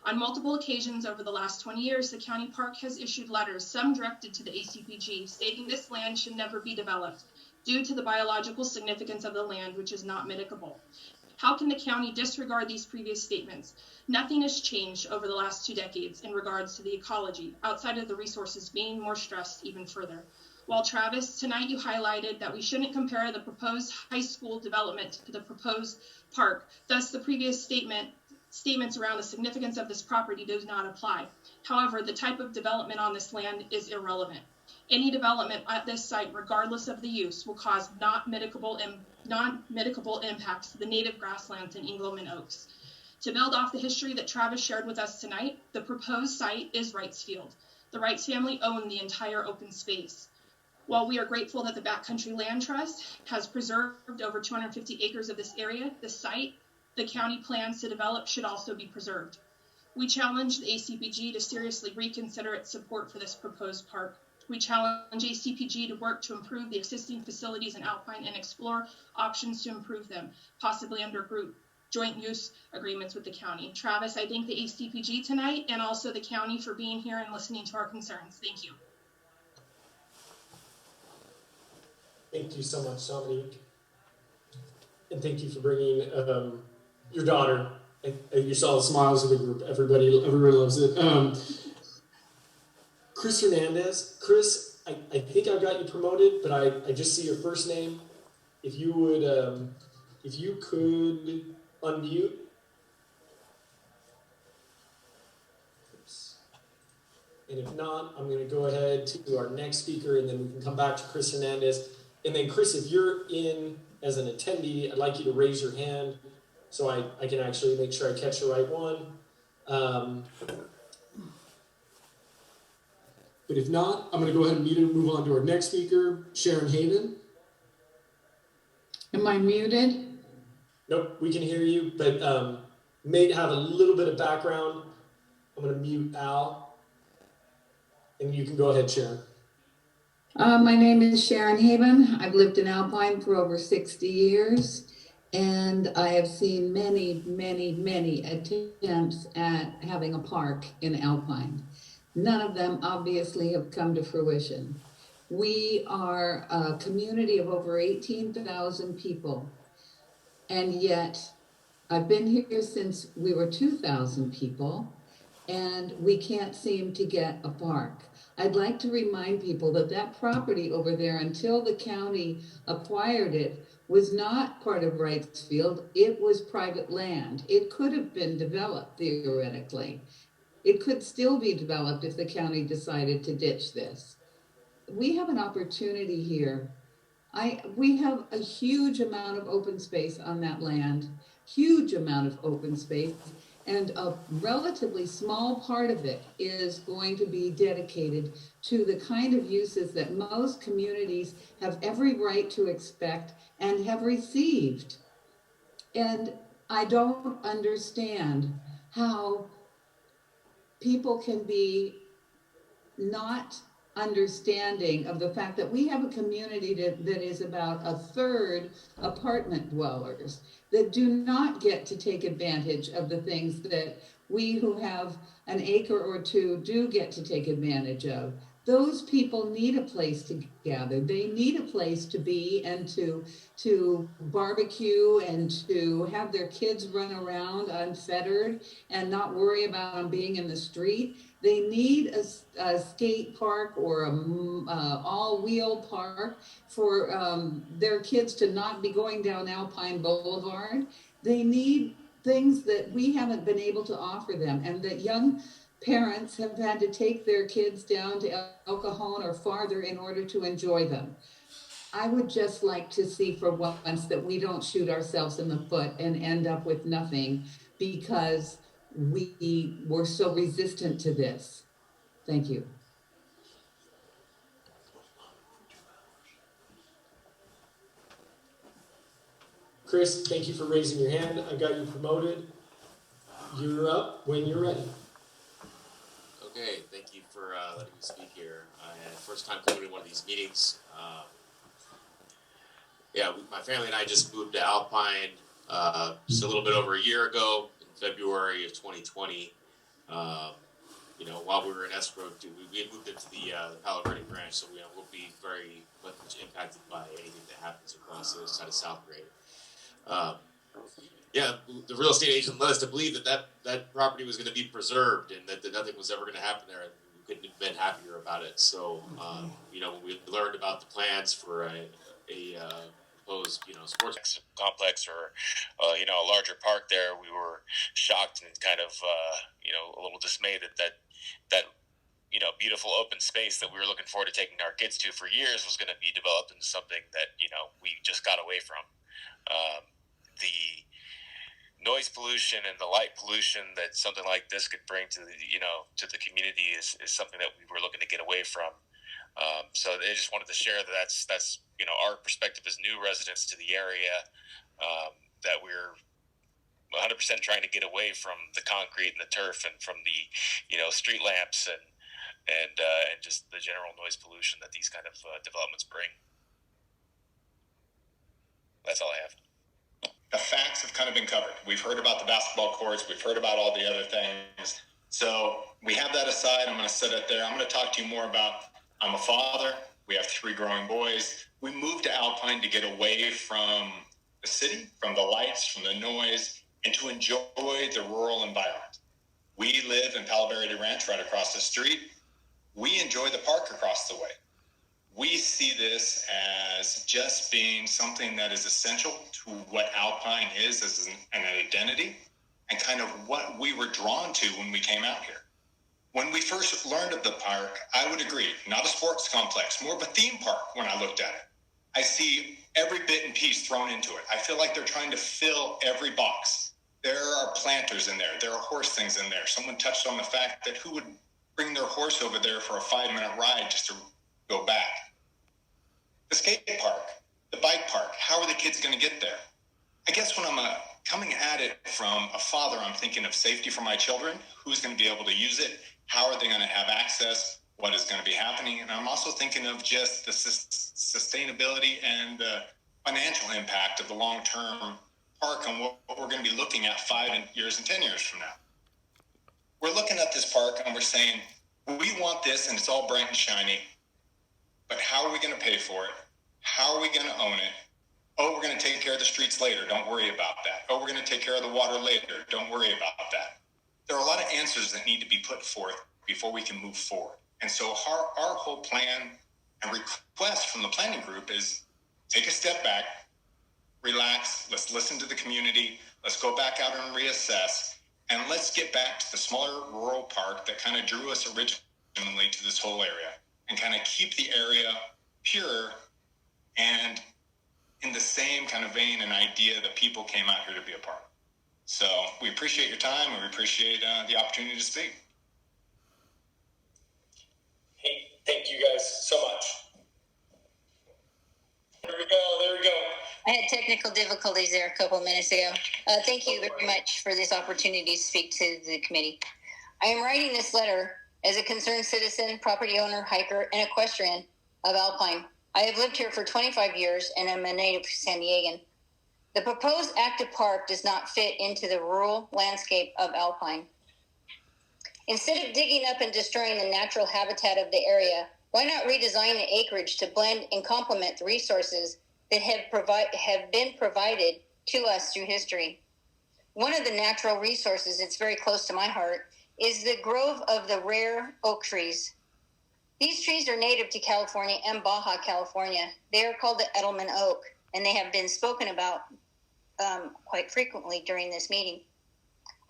On multiple occasions over the last 20 years, the county park has issued letters, some directed to the ACPG, stating this land should never be developed due to the biological significance of the land, which is not mitigable. How can the county disregard these previous statements? Nothing has changed over the last 2 decades in regards to the ecology, outside of the resources being more stressed even further. While Travis, tonight you highlighted that we shouldn't compare the proposed high school development to the proposed park, thus the previous statements around the significance of this property does not apply. However, the type of development on this land is irrelevant. Any development at this site, regardless of the use, will cause non-mitigable impacts to the native grasslands in Engelman Oaks. To build off the history that Travis shared with us tonight, the proposed site is Wright's field. The Wrights family own the entire open space. While we are grateful that the Backcountry Land Trust has preserved over 250 acres of this area, the site the county plans to develop should also be preserved. We challenge the ACPG to seriously reconsider its support for this proposed park. We challenge ACPG to work to improve the existing facilities in Alpine and explore options to improve them, possibly under group joint use agreements with the county. Travis, I thank the ACPG tonight and also the county for being here and listening to our concerns. Thank you. Thank you so much, Dominique. And thank you for bringing your daughter. You saw the smiles of the group. Everybody loves it. Chris Hernandez. Chris, I think I've got you promoted, but I just see your first name. If you could unmute. Oops. And if not, I'm going to go ahead to our next speaker, and then we can come back to Chris Hernandez. And then, Chris, if you're in as an attendee, I'd like you to raise your hand so I can actually make sure I catch the right one. But if not, I'm going to go ahead and move on to our next speaker, Sharon Hayden. Am I muted? Nope, we can hear you, but may have a little bit of background. I'm going to mute Al, and you can go ahead, Sharon. My name is Sharon Hayden. I've lived in Alpine for over 60 years, and I have seen many, many, many attempts at having a park in Alpine. None of them obviously have come to fruition. We are a community of over 18,000 people, and yet I've been here since we were 2,000 people, and we can't seem to get a park. I'd like to remind people that that property over there, until the county acquired it, was not part of Wright's field. It was private land. It could have been developed theoretically. It could still be developed if the county decided to ditch this. We have an opportunity here. We have a huge amount of open space on that land, huge amount of open space. And a relatively small part of it is going to be dedicated to the kind of uses that most communities have every right to expect and have received. And I don't understand how people can be not understanding of the fact that we have a community that is about a third apartment dwellers that do not get to take advantage of the things that we who have an acre or two do get to take advantage of. Those people need a place to gather. They need a place to be and to barbecue and to have their kids run around unfettered and not worry about them being in the street. They need a skate park or a all-wheel park for their kids to not be going down Alpine Boulevard. They need things that we haven't been able to offer them, and that young parents have had to take their kids down to El Cajon or farther in order to enjoy them. I would just like to see for once that we don't shoot ourselves in the foot and end up with nothing because we were so resistant to this. Thank you. Chris, thank you for raising your hand. I got you promoted. You're up when you're ready. Okay, thank you for letting me speak here. First time coming to one of these meetings. My family and I just moved to Alpine just a little bit over a year ago in February of 2020. While we were in escrow, we had moved into the Palo Verde branch, so we'll be very much impacted by anything that happens across the other side of Southgrade. The real estate agent led us to believe that property was going to be preserved and that nothing was ever going to happen there, and we couldn't have been happier about it. So, when we learned about the plans for a proposed, sports complex or, a larger park there, we were shocked and kind of, a little dismayed that beautiful open space that we were looking forward to taking our kids to for years was going to be developed into something that, we just got away from. The noise pollution and the light pollution that something like this could bring to the community is something that we were looking to get away from. So they just wanted to share that's our perspective as new residents to the area, that we're 100% trying to get away from the concrete and the turf and from the street lamps and just the general noise pollution that these kind of developments bring. That's all I have. The facts have kind of been covered. We've heard about the basketball courts. We've heard about all the other things. So we have that aside. I'm going to set it there. I'm going to talk to you more about, I'm a father. We have 3 growing boys. We moved to Alpine to get away from the city, from the lights, from the noise, and to enjoy the rural environment. We live in Palo Verde Ranch right across the street. We enjoy the park across the way. We see this as just being something that is essential to what Alpine is as an identity and kind of what we were drawn to when we came out here. When we first learned of the park, I would agree, not a sports complex, more of a theme park when I looked at it. I see every bit and piece thrown into it. I feel like they're trying to fill every box. There are planters in there. There are horse things in there. Someone touched on the fact that who would bring their horse over there for a 5-minute ride just to go back? The skate park, the bike park, how are the kids going to get there? I guess when I'm coming at it from a father, I'm thinking of safety for my children. Who's going to be able to use it? How are they going to have access? What is going to be happening? And I'm also thinking of just the sustainability and the financial impact of the long-term park and what we're going to be looking at 5 years and 10 years from now. We're looking at this park and we're saying, we want this and it's all bright and shiny, but how are we going to pay for it? How are we going to own it? Oh, we're going to take care of the streets later. Don't worry about that. Oh, we're going to take care of the water later. Don't worry about that. There are a lot of answers that need to be put forth before we can move forward. And so our whole plan and request from the planning group is take a step back, relax, let's listen to the community, let's go back out and reassess, and let's get back to the smaller rural park that kind of drew us originally to this whole area and kind of keep the area pure and in the same kind of vein and idea that people came out here to be a part of. So we appreciate your time and we appreciate the opportunity to speak. Hey, thank you guys so much. There we go. I had technical difficulties there a couple minutes ago. Thank you very much for this opportunity to speak to the committee. I am writing this letter as a concerned citizen, property owner, hiker, and equestrian of Alpine. I have lived here for 25 years and am a native San Diegan. The proposed active park does not fit into the rural landscape of Alpine. Instead of digging up and destroying the natural habitat of the area, why not redesign the acreage to blend and complement the resources that have been provided to us through history? One of the natural resources that's very close to my heart is the grove of the rare oak trees. These trees are native to California and Baja California. They are called the Edelman oak, and they have been spoken about quite frequently during this meeting.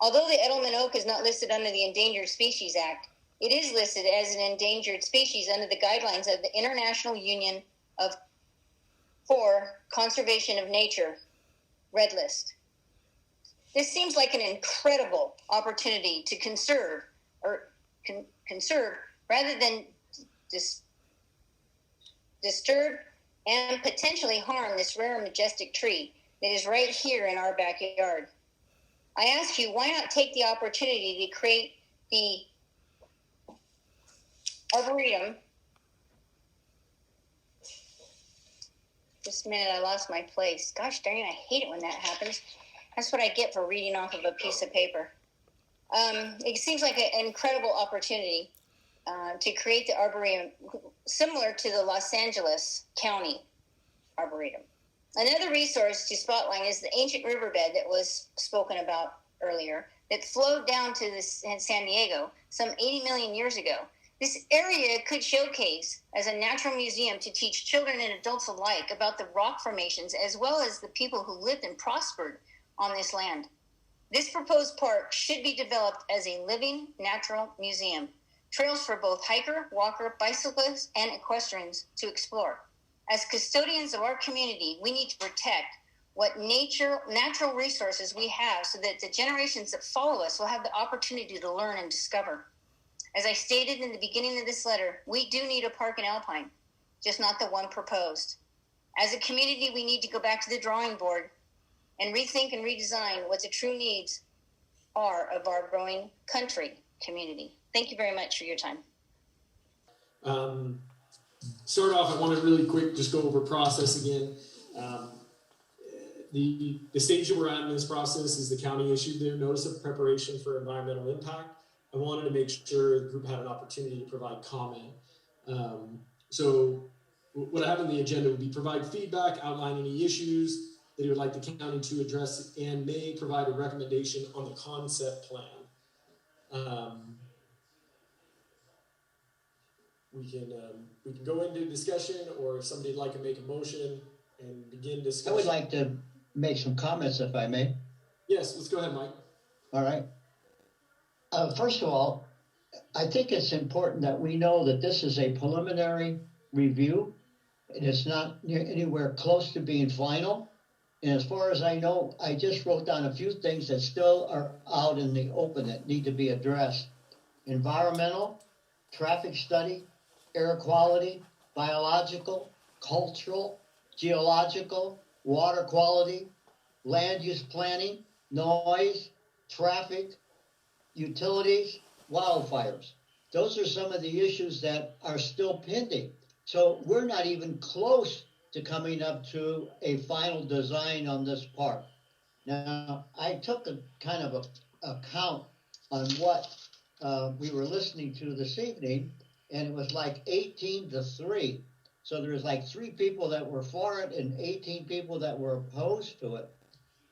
Although the Edelman oak is not listed under the Endangered Species Act, it is listed as an endangered species under the guidelines of the International Union for Conservation of Nature, Red List. This seems like an incredible opportunity to conserve rather than disturb and potentially harm this rare and majestic tree that is right here in our backyard. I ask you, why not take the opportunity to create the Arboretum? Just a minute, I lost my place. Gosh dang it, I hate it when that happens. That's what I get for reading off of a piece of paper. It seems like an incredible opportunity to create the Arboretum, similar to the Los Angeles County Arboretum. Another resource to spotlight is the ancient riverbed that was spoken about earlier that flowed down to San Diego some 80 million years ago. This area could showcase as a natural museum to teach children and adults alike about the rock formations as well as the people who lived and prospered on this land. This proposed park should be developed as a living natural museum. Trails for both hiker, walker, bicyclists, and equestrians to explore. As custodians of our community, we need to protect what natural resources we have so that the generations that follow us will have the opportunity to learn and discover. As I stated in the beginning of this letter, we do need a park in Alpine, just not the one proposed. As a community, we need to go back to the drawing board and rethink and redesign what the true needs are of our growing country community. Thank you very much for your time. Start off, I want to really quick just go over process again. The stage that we're at in this process is the county issued their notice of preparation for environmental impact. I wanted to make sure the group had an opportunity to provide comment. So what I have on the agenda would be provide feedback, outline any issues that you would like the county to address, and may provide a recommendation on the concept plan. We can go into discussion, or if somebody'd like to make a motion and begin discussion. I would like to make some comments, if I may. Yes, let's go ahead, Mike. All right. First of all, I think it's important that we know that this is a preliminary review. It is not anywhere close to being final. And as far as I know, I just wrote down a few things that still are out in the open that need to be addressed. Environmental, traffic study, air quality, biological, cultural, geological, water quality, land use planning, noise, traffic, utilities, wildfires. Those are some of the issues that are still pending. So we're not even close to coming up to a final design on this park. Now, I took a kind of a count on what we were listening to this evening, and it was like 18-3. So there was like 3 people that were for it and 18 people that were opposed to it.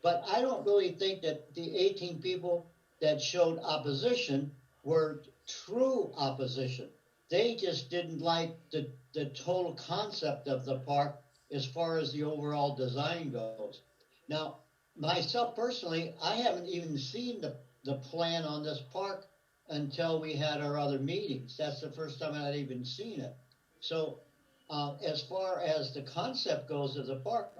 But I don't really think that the 18 people that showed opposition were true opposition. They just didn't like the total concept of the park as far as the overall design goes. Now, myself personally, I haven't even seen the plan on this park until we had our other meetings. That's the first time I'd even seen it. So as far as the concept goes of the park,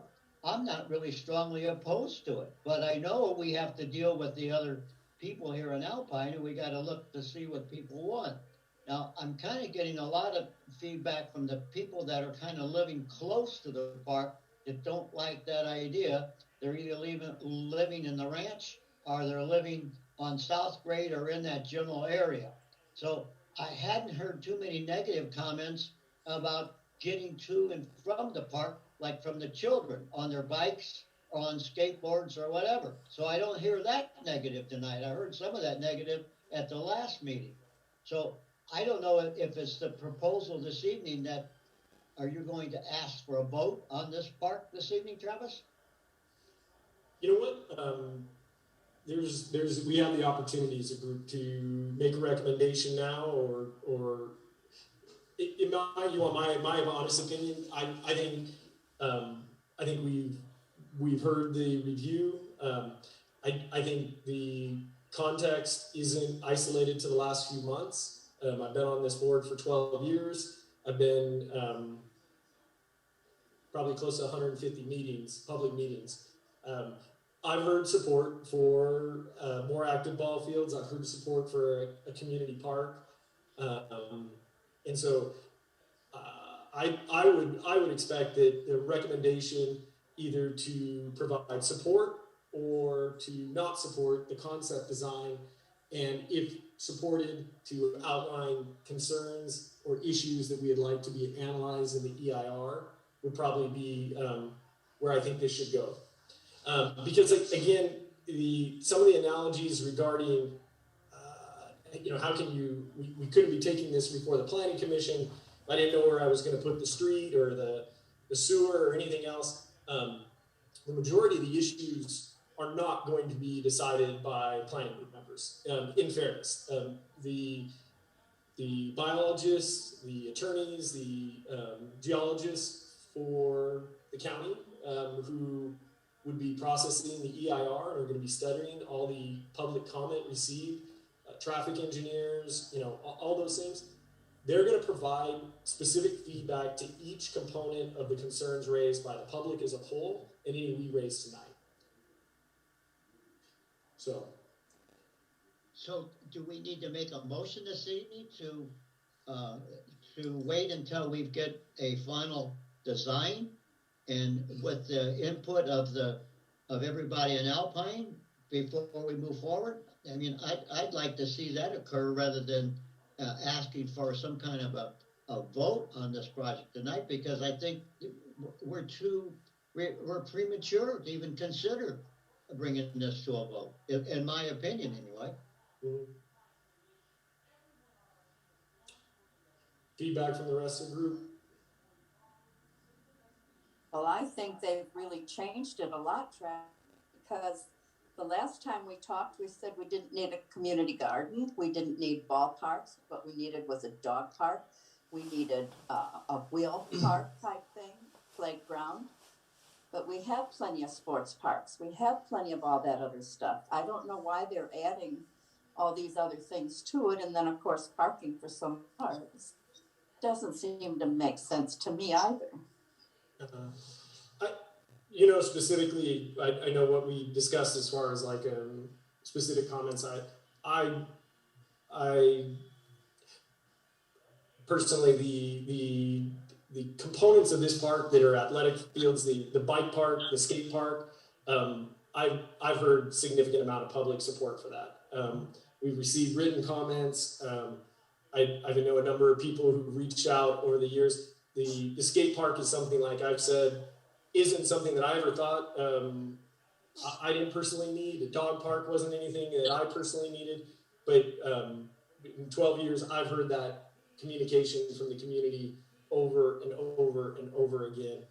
I'm not really strongly opposed to it, but I know we have to deal with the other people here in Alpine, and we got to look to see what people want. Now, I'm kind of getting a lot of feedback from the people that are kind of living close to the park that don't like that idea. They're either living in the ranch or they're living on South Grade or in that general area. So I hadn't heard too many negative comments about getting to and from the park, like from the children on their bikes or on skateboards or whatever. So I don't hear that negative tonight. I heard some of that negative at the last meeting. So I don't know if it's the proposal this evening that, are you going to ask for a vote on this park this evening, Travis? You know what? We have the opportunity as a group to make a recommendation now, or in my honest opinion, I think we've heard the review. I think the context isn't isolated to the last few months. I've been on this board for 12 years. I've been probably close to 150 meetings, public meetings. I've heard support for more active ball fields. I've heard support for a community park. And so I would expect that the recommendation either to provide support or to not support the concept design, and if supported, to outline concerns or issues that we would like to be analyzed in the EIR would probably be where I think this should go. Because again, some of the analogies regarding, how can we couldn't be taking this before the planning commission. I didn't know where I was going to put the street or the sewer or anything else. The majority of the issues are not going to be decided by planning group members. In fairness, the biologists, the attorneys, the geologists for the county who would be processing the EIR and are going to be studying all the public comment received, traffic engineers, all those things. They're going to provide specific feedback to each component of the concerns raised by the public as a whole and any we raised tonight. So do we need to make a motion this evening to wait until we get a final design and with the input of everybody in Alpine before we move forward? I mean, I'd like to see that occur rather than asking for some kind of a vote on this project tonight, because I think we're premature to even consider bringing this to a vote, in my opinion anyway. Feedback from the rest of the group? Well, I think they've really changed it a lot, Trav, because the last time we talked, we said we didn't need a community garden, we didn't need ballparks. What we needed was a dog park. We needed a wheel park type thing, playground. But we have plenty of sports parks. We have plenty of all that other stuff. I don't know why they're adding all these other things to it. And then, of course, parking for some parks. Doesn't seem to make sense to me either. Specifically, I know what we discussed as far as like specific comments. I personally, the components of this park that are athletic fields, the bike park, the skate park, I've heard significant amount of public support for that. We've received written comments. I know a number of people who reached out over the years. The skate park is something, like I've said, isn't something that I ever thought I didn't personally need. The dog park wasn't anything that I personally needed. But in 12 years, I've heard that communication from the community over and over and over again.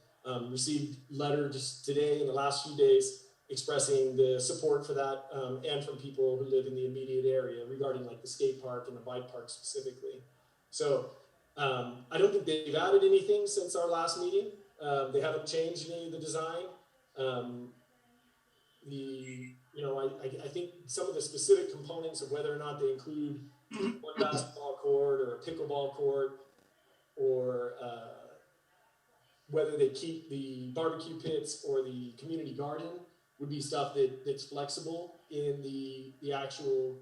Received letters today in the last few days expressing the support for that, and from people who live in the immediate area regarding like the skate park and the bike park specifically. So I don't think they've added anything since our last meeting. They haven't changed any of the design. I think some of the specific components of whether or not they include one basketball court or a pickleball court or whether they keep the barbecue pits or the community garden would be stuff that's flexible in the actual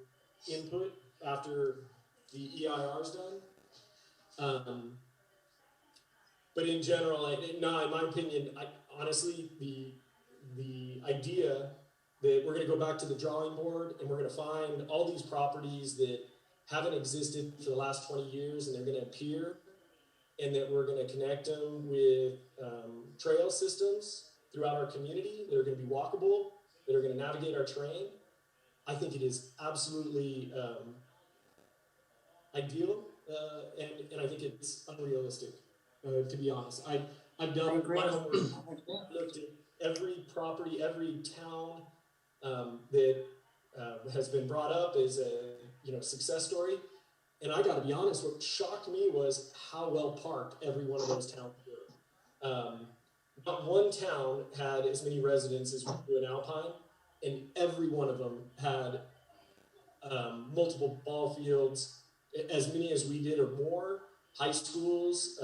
input after the EIR is done. But in general, in my opinion, honestly, the idea that we're going to go back to the drawing board and we're going to find all these properties that haven't existed for the last 20 years and they're going to appear, and that we're going to connect them with trail systems throughout our community that are going to be walkable, that are going to navigate our terrain. I think it is absolutely ideal, and I think it's unrealistic, to be honest. I've done my homework. I looked at every property, every town that has been brought up as a success story. And I got to be honest, what shocked me was how well parked every one of those towns were. Not one town had as many residents as we do in Alpine, and every one of them had multiple ball fields, as many as we did or more, high schools,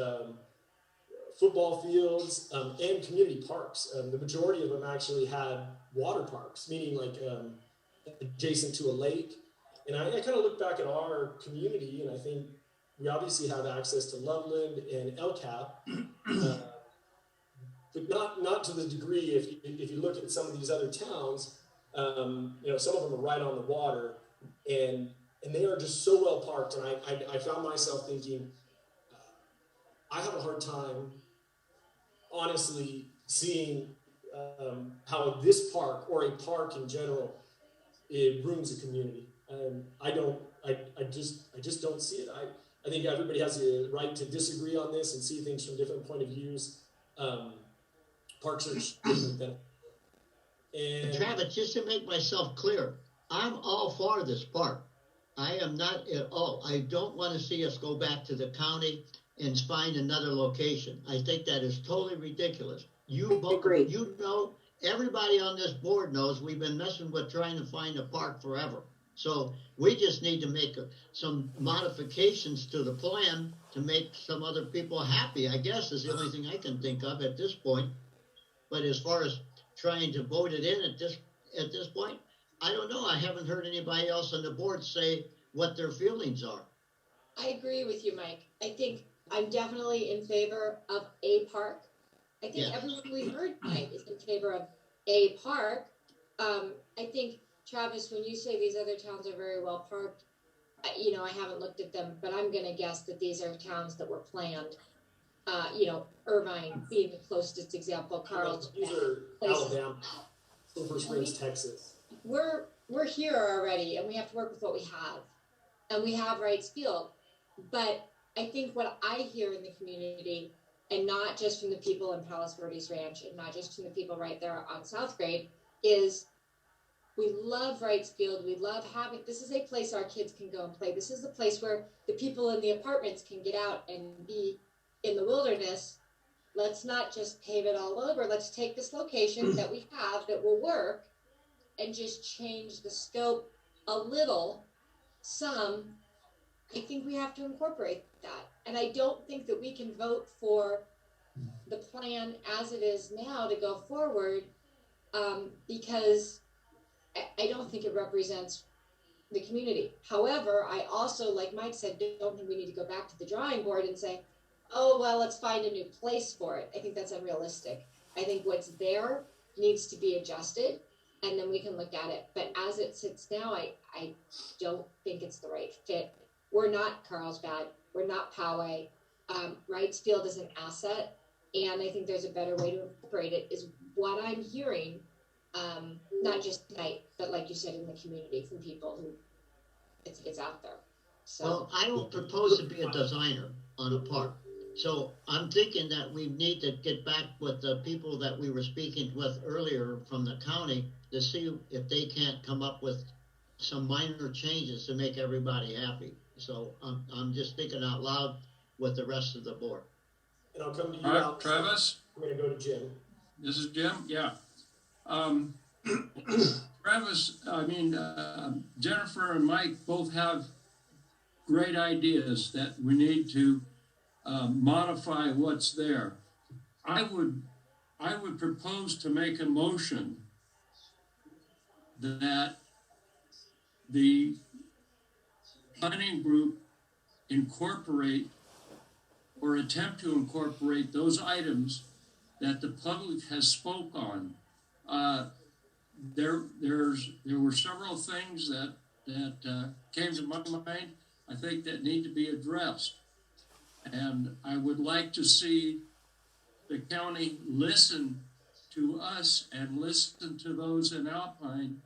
football fields, and community parks. The majority of them actually had water parks, meaning like adjacent to a lake. And I kind of look back at our community, and I think we obviously have access to Loveland and LCAP, but not to the degree if you look at some of these other towns. Some of them are right on the water, and they are just so well parked. And I found myself thinking, I have a hard time, honestly, seeing how this park or a park in general, it ruins a community. I just don't see it. I think everybody has the right to disagree on this and see things from different point of views. Parks are extremely And Travis, just to make myself clear, I'm all for this park. I am not at all. I don't want to see us go back to the county and find another location. I think that is totally ridiculous. You know, everybody on this board knows we've been messing with trying to find a park forever. So we just need to make some modifications to the plan to make some other people happy, I guess, is the only thing I can think of at this point. But as far as trying to vote it in at this point, I don't know. I haven't heard anybody else on the board say what their feelings are. I agree with you, Mike. I think I'm definitely in favor of a park. I think everyone we heard tonight is in favor of a park. I think, Travis, when you say these other towns are very well parked, I haven't looked at them, but I'm going to guess that these are towns that were planned. Irvine being the closest example, Carl's. These are Alabama, Silver Springs, Texas. We're here already, and we have to work with what we have, and we have Wright's Field. But I think what I hear in the community, and not just from the people in Palos Verdes Ranch, and not just from the people right there on South Grade, is we love Wright's Field. We love having, this is a place our kids can go and play. This is the place where the people in the apartments can get out and be in the wilderness. Let's not just pave it all over. Let's take this location that we have that will work and just change the scope a little, some. I think we have to incorporate that. And I don't think that we can vote for the plan as it is now to go forward, because I don't think it represents the community. However, I also, like Mike said, don't think we need to go back to the drawing board and say, oh, well, let's find a new place for it. I think that's unrealistic. I think what's there needs to be adjusted, and then we can look at it. But as it sits now, I don't think it's the right fit. We're not Carlsbad. We're not Poway. Wright's Field is an asset, and I think there's a better way to incorporate it, is what I'm hearing, not just tonight, but like you said, in the community from people who it's out there. So. Well, I don't propose to be a designer on a park. So I'm thinking that we need to get back with the people that we were speaking with earlier from the county to see if they can't come up with some minor changes to make everybody happy. So I'm just thinking out loud with the rest of the board. And I'll come to you, all right, Alex. Travis. I'm going to go to Jim. This is Jim. Yeah. Travis, Jennifer and Mike both have great ideas that we need to modify what's there. I would propose to make a motion that the planning group incorporate or attempt to incorporate those items that the public has spoke on. There were several things that came to my mind, I think, that need to be addressed. And I would like to see the county listen to us and listen to those in Alpine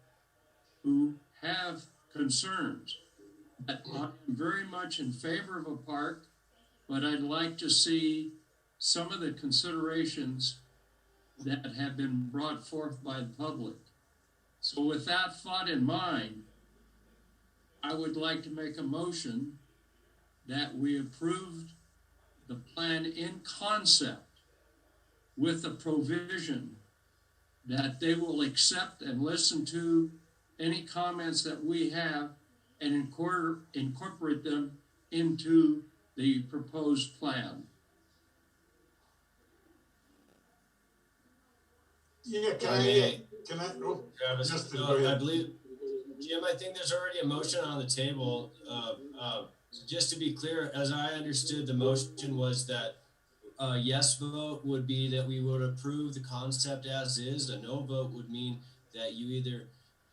who have concerns. I'm very much in favor of a park, but I'd like to see some of the considerations that have been brought forth by the public. So with that thought in mind, I would like to make a motion that we approved the plan in concept with the provision that they will accept and listen to any comments that we have and incorporate them into the proposed plan. Yeah, Travis, I believe, Jim, I think there's already a motion on the table. Just to be clear, as I understood, the motion was that a yes vote would be that we would approve the concept as is. A no vote would mean that you either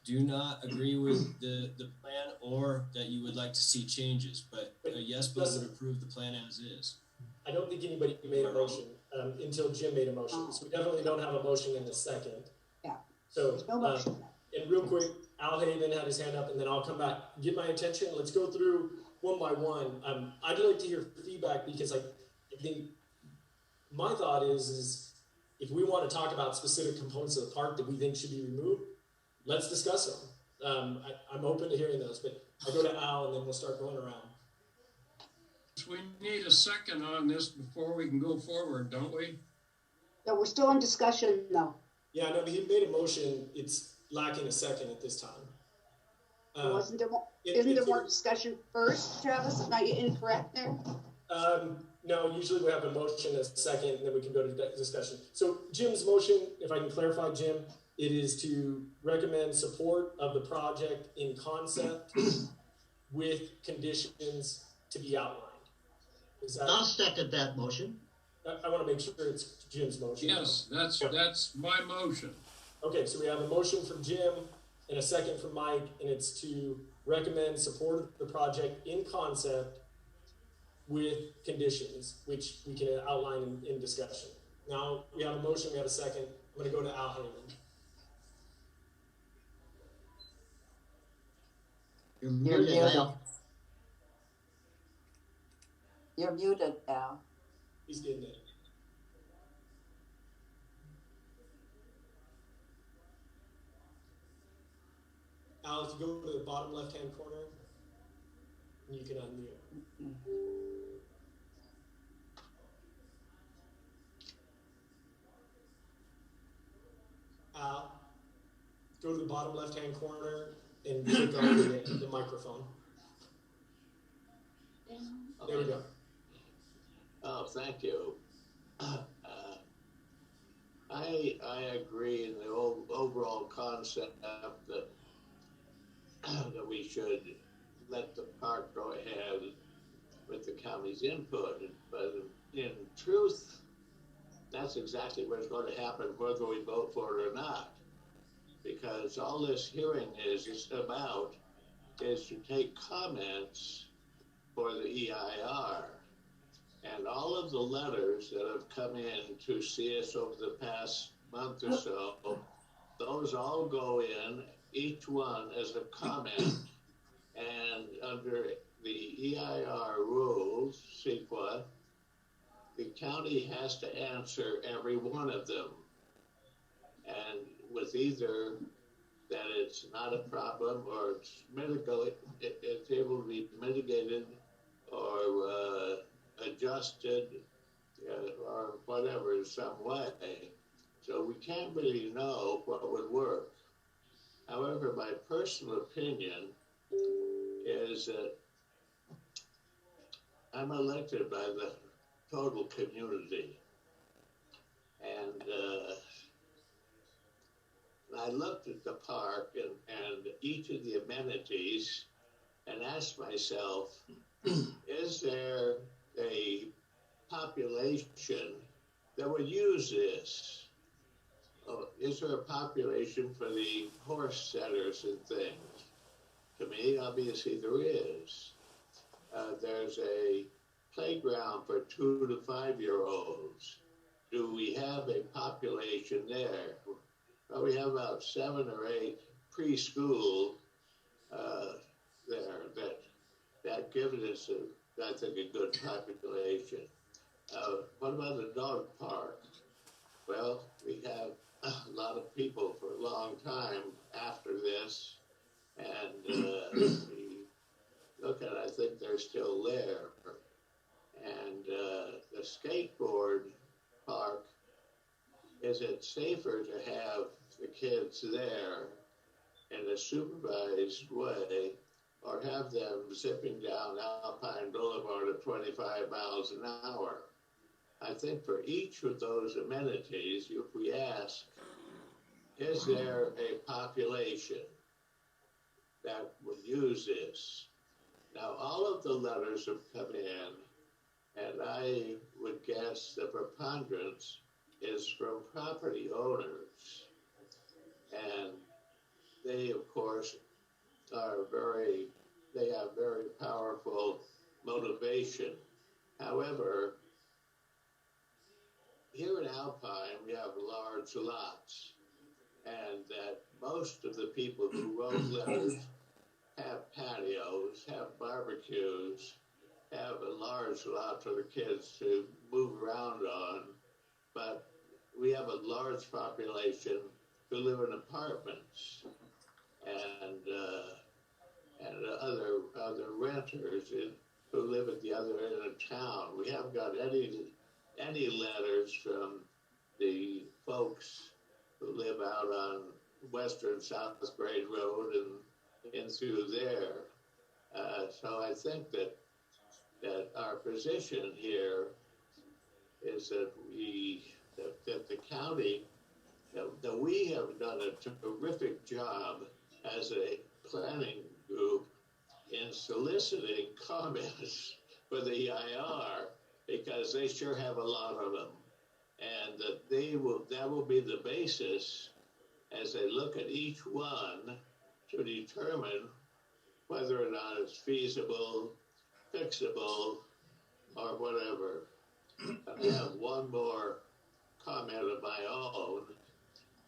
do not agree with the plan or that you would like to see changes. But a yes vote would approve the plan as is. I don't think anybody made a motion until Jim made a motion. So we definitely don't have a motion in the second. Yeah. So, and real quick, Al Hayden had his hand up, and then I'll come back. Get my attention. Let's go through one by one. I'd like to hear feedback because I think my thought is if we want to talk about specific components of the park that we think should be removed, let's discuss them. I'm open to hearing those, but I'll go to Al, and then we'll start going around. We need a second on this before we can go forward, don't we? No, we're still in discussion though. Yeah, no, he made a motion. It's lacking a second at this time. Isn't there more discussion first, Travis? Am I incorrect there? No, usually we have a motion, a second, and then we can go to discussion. So Jim's motion, if I can clarify, Jim, it is to recommend support of the project in concept with conditions to be outlined. I'll second that motion. I want to make sure it's Jim's motion. Yes, that's my motion. Okay, so we have a motion from Jim and a second from Mike, and it's to recommend support of the project in concept with conditions, which we can outline in discussion. Now, we have a motion, we have a second. I'm going to go to Al Hayden. You're muted, Al. You're muted, Al. He's getting it. Al, if you go to the bottom left-hand corner, you can unmute. Al, go to the bottom left-hand corner and click on the microphone. There we go. Oh, thank you. I agree in the overall concept that we should let the park go ahead with the county's input, but in truth, that's exactly what's going to happen whether we vote for it or not, because all this hearing is about is to take comments for the EIR. And all of the letters that have come in to see us over the past month or so, those all go in, each one as a comment. And under the EIR rules, CEQA, the county has to answer every one of them. And with either that it's not a problem or it's it's able to be mitigated or adjusted or whatever in some way. So we can't really know what would work. However, my personal opinion is that I'm elected by the total community. And I looked at the park and each of the amenities and asked myself, is there a population that would use this? Is there a population for the horse setters and things? To me, obviously there is. There's a playground for 2 to 5-year-olds. Do we have a population there? Well, we have about 7 or 8 preschool there that gives us, I think, a good population. What about the dog park? Well, we have a lot of people for a long time after this, and we look at it, I think they're still there. And the skateboard park, is it safer to have the kids there in a supervised way or have them zipping down Alpine Boulevard at 25 miles an hour? I think for each of those amenities, if we ask, is there a population that would use this? Now, all of the letters have come in, and I would guess the preponderance is from property owners. And they, of course, they have very powerful motivation. However, here in Alpine, we have large lots, and that most of the people who wrote letters have patios, have barbecues, have a large lot for the kids to move around on, but we have a large population who live in apartments and other renters who live at the other end of town. We haven't got any letters from the folks who live out on Western South Grade Road and in through there. So I think that our position here is that the county, that we have done a terrific job as a planning group in soliciting comments for the EIR, because they sure have a lot of them, and that will be the basis as they look at each one to determine whether or not it's feasible, fixable, or whatever. I have one more comment of my own,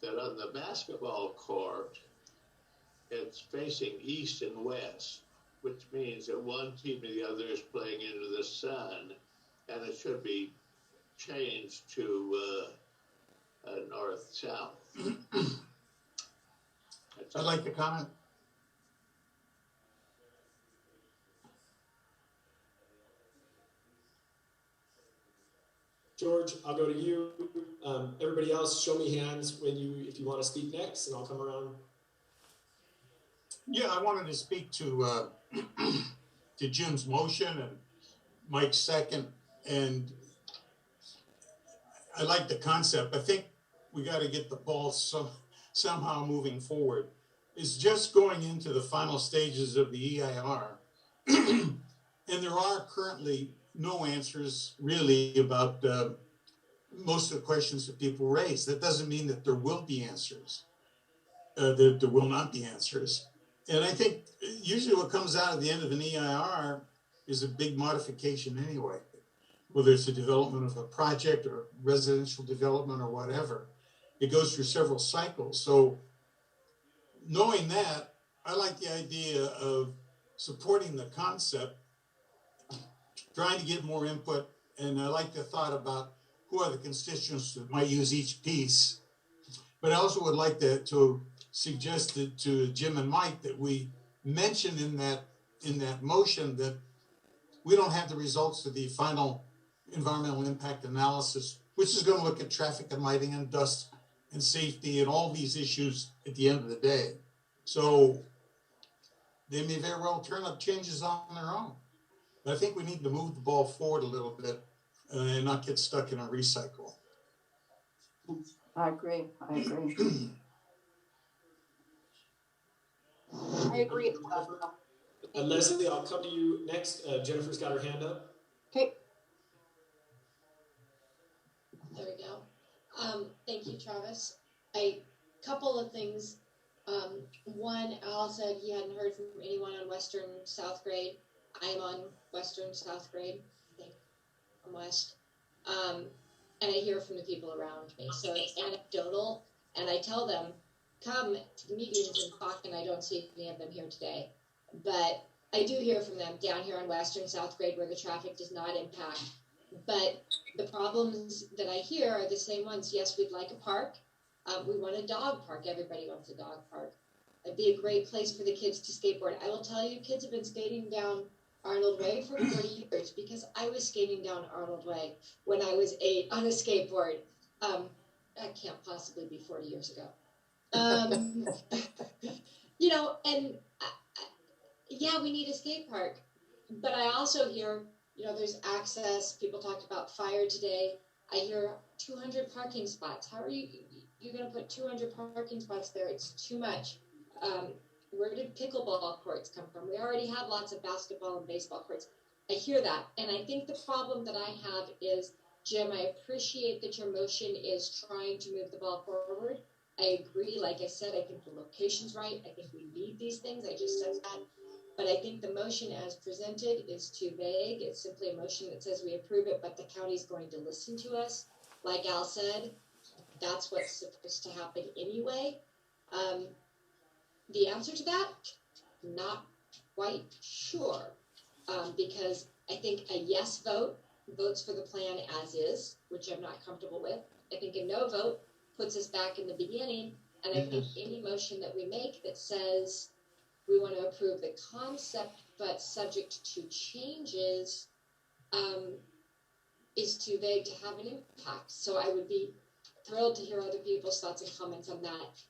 that on the basketball court, it's facing east and west, which means that one team or the other is playing into the sun, and it should be changed to north-south. I'd like to comment. George, I'll go to you. Everybody else, show me hands if you want to speak next, and I'll come around. Yeah, I wanted to speak to Jim's motion and Mike's second, and I like the concept. I think we got to get the ball somehow moving forward. It's just going into the final stages of the EIR, and there are currently no answers really about most of the questions that people raise. That doesn't mean that there will be answers, that there will not be answers. And I think usually what comes out at the end of an EIR is a big modification anyway, whether it's the development of a project or residential development or whatever. It goes through several cycles. So knowing that, I like the idea of supporting the concept, trying to get more input, and I like the thought about who are the constituents that might use each piece. But I also would like to suggest to Jim and Mike that we mention in that motion that we don't have the results of the final environmental impact analysis, which is going to look at traffic and lighting and dust and safety and all these issues at the end of the day. So they may very well turn up changes on their own. But I think we need to move the ball forward a little bit and not get stuck in a recycle. I agree. I agree as well. Leslie, I'll come to you next. Jennifer's got her hand up. Okay. There we go. Thank you, Travis. A couple of things. One, Al said he hadn't heard from anyone on Western South Grade. I'm on Western South Grade, I think, I'm West. And I hear from the people around me. So it's anecdotal, and I tell them, come to the meetings and talk, and I don't see any of them here today. But I do hear from them down here on Western South Grade where the traffic does not impact. But the problems that I hear are the same ones. Yes, we'd like a park. We want a dog park. Everybody wants a dog park. It'd be a great place for the kids to skateboard. I will tell you, kids have been skating down Arnold Way for 40 years because I was skating down Arnold Way when I was 8 on a skateboard. That can't possibly be 40 years ago. You know, and yeah, we need a skate park. But I also hear, you know, there's access. People talked about fire today. I hear 200 parking spots. How are you're going to put 200 parking spots there? It's too much. Where did pickleball courts come from? We already have lots of basketball and baseball courts. I hear that. And I think the problem that I have is, Jim, I appreciate that your motion is trying to move the ball forward. I agree. Like I said, I think the location's right. I think we need these things. I just said that. But I think the motion as presented is too vague. It's simply a motion that says we approve it, but the county's going to listen to us. Like Al said, that's what's supposed to happen anyway. The answer to that, not quite sure, because I think a yes vote votes for the plan as is, which I'm not comfortable with. I think a no vote puts us back in the beginning, and I think any motion that we make that says we want to approve the concept but subject to changes is too vague to have an impact. So I would be thrilled to hear other people's thoughts and comments on that.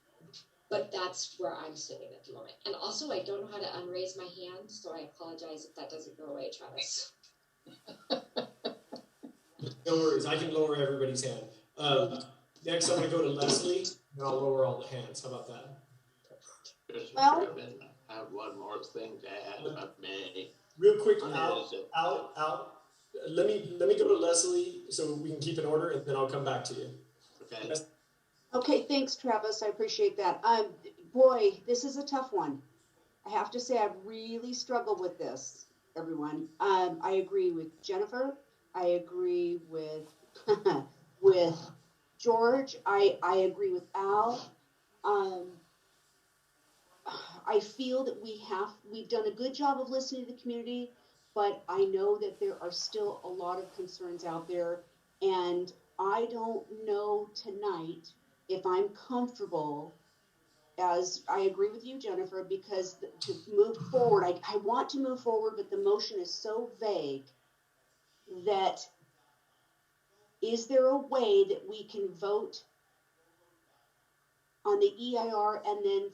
But that's where I'm sitting at the moment. And also, I don't know how to unraise my hand, so I apologize if that doesn't go away, Travis. No worries, I can lower everybody's hand. Next, I'm going to go to Leslie, and I'll lower all the hands. How about that? Well, I have one more thing to add about May. Real quick, Al, let me go to Leslie so we can keep in order, and then I'll come back to you. Okay. Okay, thanks, Travis. I appreciate that. Boy, this is a tough one. I have to say I've really struggled with this, everyone. I agree with Jennifer. I agree with with George. I agree with Al. I feel that we've done a good job of listening to the community, but I know that there are still a lot of concerns out there, and I don't know tonight if I'm comfortable, as I agree with you, Jennifer, because to move forward, I want to move forward, but the motion is so vague that is there a way that we can vote on the EIR and then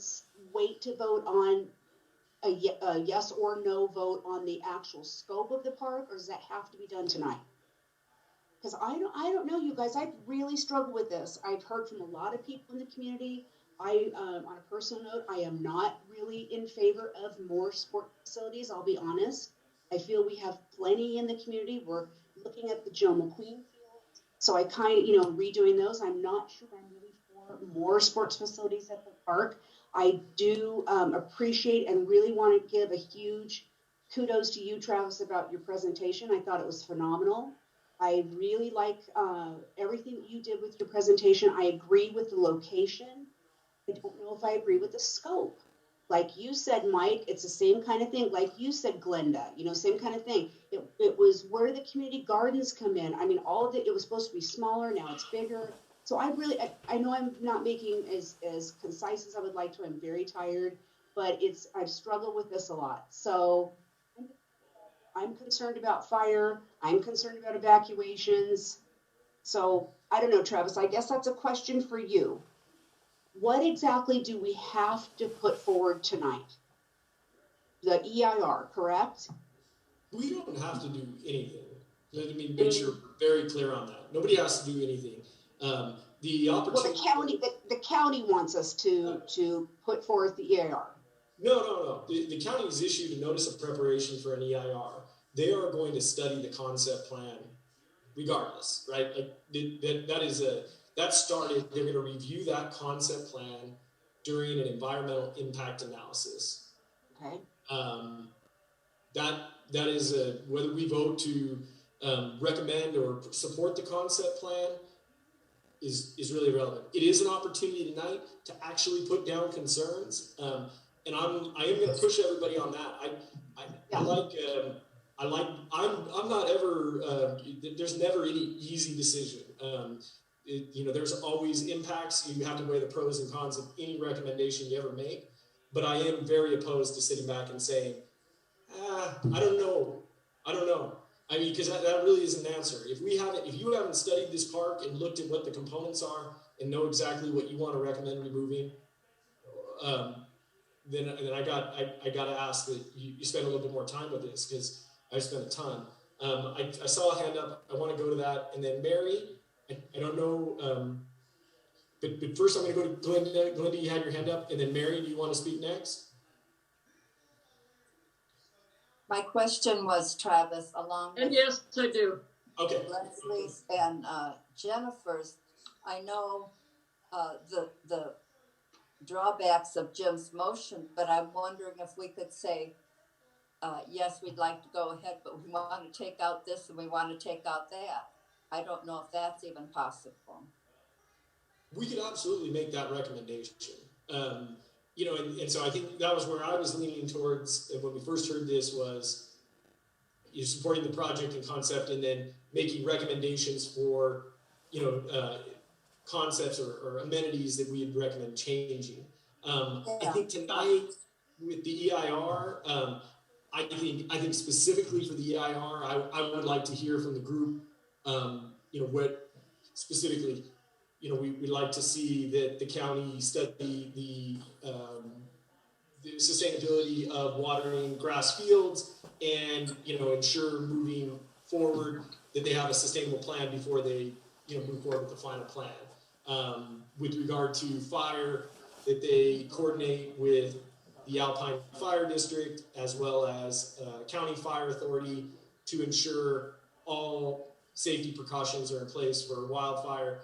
wait to vote on a yes or no vote on the actual scope of the park, or does that have to be done tonight? Because I don't know, you guys. I've really struggled with this. I've heard from a lot of people in the community. On a personal note, I am not really in favor of more sport facilities. I'll be honest. I feel we have plenty in the community. We're looking at the Joe McQueen field, so I kind of, redoing those. I'm not sure I'm really for more sports facilities at the park. I do appreciate and really want to give a huge kudos to you, Travis, about your presentation. I thought it was phenomenal. I really like everything you did with your presentation. I agree with the location. I don't know if I agree with the scope. Like you said, Mike, it's the same kind of thing. Like you said, Glenda, same kind of thing. It was where the community gardens come in. I mean, all of it was supposed to be smaller. Now it's bigger. So I know I'm not making as concise as I would like to. I'm very tired, but I've struggled with this a lot. So I'm concerned about fire. I'm concerned about evacuations. So I don't know, Travis, I guess that's a question for you. What exactly do we have to put forward tonight? The EIR, correct? We don't have to do anything. Let me make sure we're very clear on that. Nobody has to do anything. the opportunity. Well, the county wants us to put forth the EIR. No. The county has issued a notice of preparation for an EIR. They are going to study the concept plan regardless, right? Like that started, they're going to review that concept plan during an environmental impact analysis. Okay. That is whether we vote to recommend or support the concept plan is really relevant. It is an opportunity tonight to actually put down concerns, and I am going to push everybody on that. I'm not ever. There's never any easy decision. There's always impacts. You have to weigh the pros and cons of any recommendation you ever make. But I am very opposed to sitting back and saying, I don't know. I mean, because that really is an answer. If you haven't studied this park and looked at what the components are and know exactly what you want to recommend removing, then I got to ask that you spend a little bit more time with this, because I spent a ton. I saw a hand up. I want to go to that, and then Mary. I don't know, but first I'm going to go to Glenda. Glenda, you had your hand up, and then Mary, do you want to speak next? My question was, Travis, along with yes, I do. Okay. Leslie's and Jennifer's. I know the drawbacks of Jim's motion, but I'm wondering if we could say, yes, we'd like to go ahead, but we want to take out this and we want to take out that. I don't know if that's even possible. We could absolutely make that recommendation. And so I think that was where I was leaning towards when we first heard this, was supporting the project and concept, and then making recommendations for, concepts or amenities that we would recommend changing. I think tonight with the EIR, I think specifically for the EIR, I would like to hear from the group, what specifically, we'd like to see that the county study the sustainability of watering grass fields, and ensure moving forward that they have a sustainable plan before they move forward with the final plan. With regard to fire, that they coordinate with the Alpine Fire District as well as County Fire Authority to ensure all safety precautions are in place for wildfire.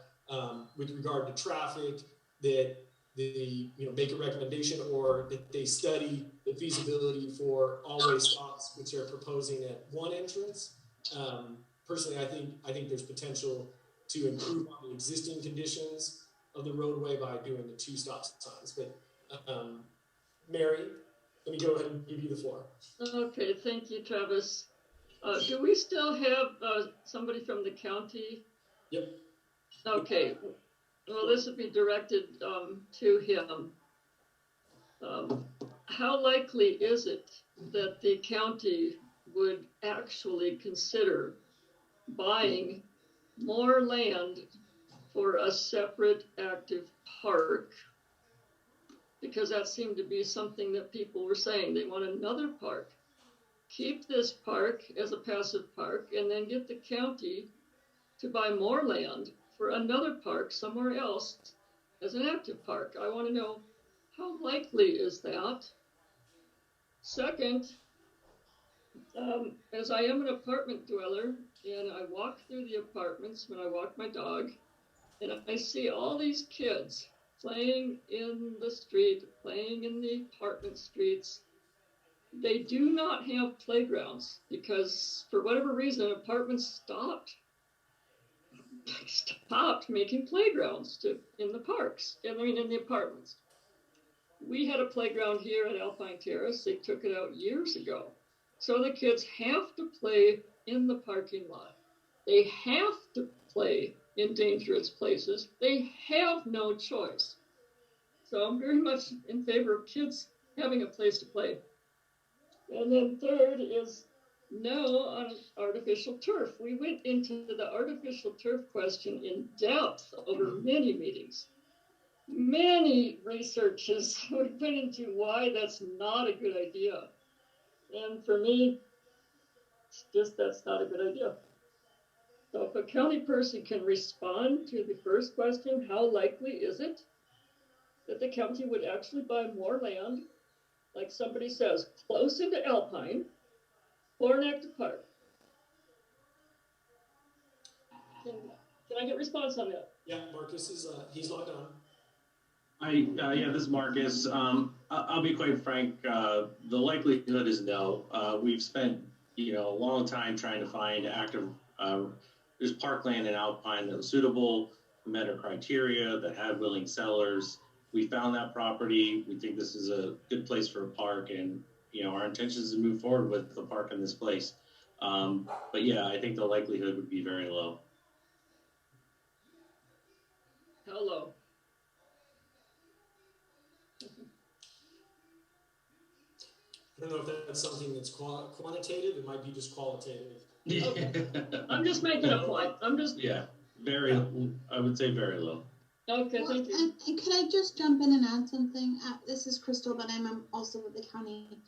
With regard to traffic, that they make a recommendation, or that they study the feasibility for all-way stops, which they're proposing at one entrance. Personally, I think there's potential to improve on the existing conditions of the roadway by doing the 2 stop signs. But Mary, let me go ahead and give you the floor. Okay, thank you, Travis. Do we still have somebody from the county? Yep. Okay. Well, this would be directed to him. How likely is it that the county would actually consider buying more land for a separate active park? Because that seemed to be something that people were saying. They want another park. Keep this park as a passive park, and then get the county to buy more land for another park somewhere else as an active park. I want to know, how likely is that? Second, as I am an apartment dweller, and I walk through the apartments when I walk my dog, and I see all these kids playing in the street, playing in the apartment streets. They do not have playgrounds because, for whatever reason, apartments stopped making playgrounds in the parks. In the apartments. We had a playground here at Alpine Terrace. They took it out years ago. So the kids have to play in the parking lot. They have to play in dangerous places. They have no choice. So I'm very much in favor of kids having a place to play. And then third is no on artificial turf. We went into the artificial turf question in depth over many meetings. Many researches went into why that's not a good idea. And for me, it's just that's not a good idea. So if a county person can respond to the first question, how likely is it that the county would actually buy more land, like somebody says, close into Alpine or an active park? Can I get a response on that? Yeah, Marcus is, he's logged on. Yeah, this is Marcus. I'll be quite frank. The likelihood is no. We've spent, a long time trying to find active. There's parkland in Alpine that was suitable, met our criteria, that had willing sellers. We found that property. We think this is a good place for a park, and our intention is to move forward with the park in this place. But yeah, I think the likelihood would be very low. How low? I don't know if that's something that's quantitative. It might be just qualitative. Okay. I'm just making a point. Yeah, I would say very low. Okay, well, thank you. And could I just jump in and add something? This is Crystal, but I'm also with the county.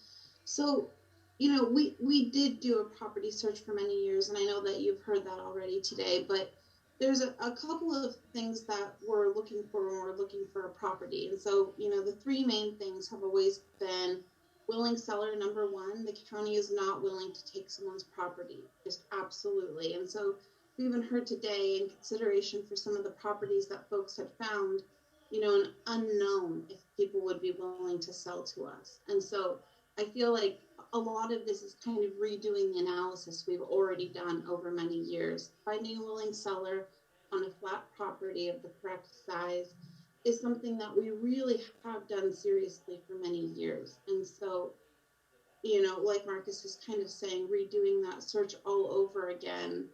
So, we did do a property search for many years, and I know that you've heard that already today, but there's a couple of things that we're looking for when we're looking for a property. And so, the three main things have always been willing seller, number one. The county is not willing to take someone's property, just absolutely. And so we even heard today, in consideration for some of the properties that folks had found, an unknown if people would be willing to sell to us. And so I feel like a lot of this is kind of redoing the analysis we've already done over many years. Finding a willing seller on a flat property of the correct size is something that we really have done seriously for many years. And so, like Marcus was kind of saying, redoing that search all over again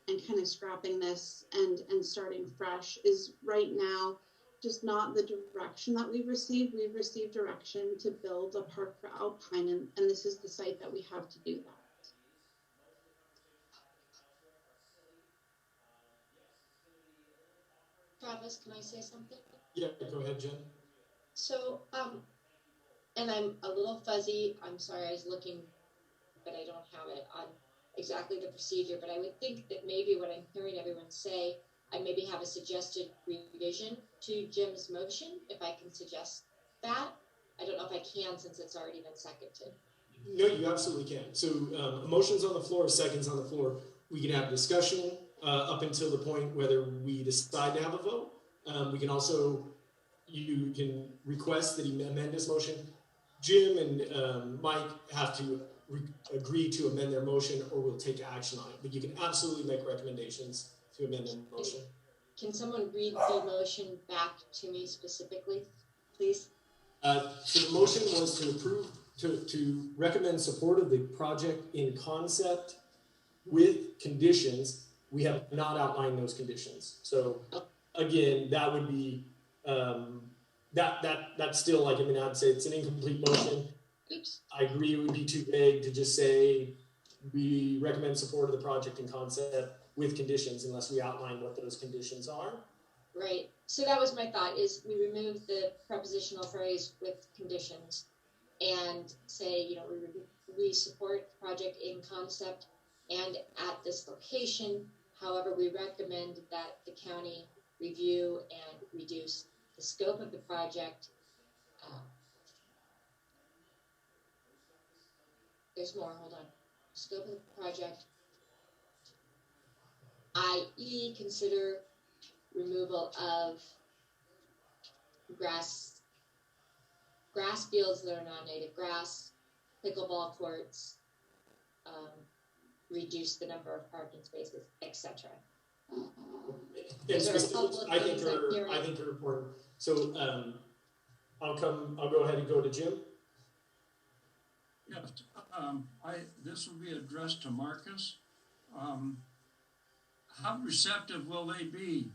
and kind of scrapping this and starting fresh is right now just not the direction that we've received. We've received direction to build a park for Alpine, and this is the site that we have to do that. Travis, can I say something? Yeah, go ahead, Jen. So, and I'm a little fuzzy. I'm sorry, I was looking, but I don't have it on exactly the procedure. But I would think that maybe what I'm hearing everyone say, I maybe have a suggested revision to Jim's motion, if I can suggest that. I don't know if I can since it's already been seconded. No, you absolutely can. So a motion's on the floor, seconds on the floor. We can have discussion up until the point whether we decide to have a vote. We can also, you can request that he amend his motion. Jim and Mike have to agree to amend their motion, or we'll take action on it. But you can absolutely make recommendations to amend the motion. Can someone read the motion back to me specifically, please? So the motion was to approve, to recommend support of the project in concept with conditions. We have not outlined those conditions. So again, that would be, that's still like, I'd say it's an incomplete motion. Oops. I agree it would be too vague to just say we recommend support of the project in concept with conditions unless we outline what those conditions are. Right. So that was my thought, is we remove the prepositional phrase with conditions and say, we support the project in concept and at this location. However, we recommend that the county review and reduce the scope of the project. There's more, hold on. Scope of the project, i.e. consider removal of grass fields that are non-native grass, pickleball courts, reduce the number of parking spaces, etc. I think are important. So I'll go ahead and go to Jim. Yes, this will be addressed to Marcus. How receptive will they be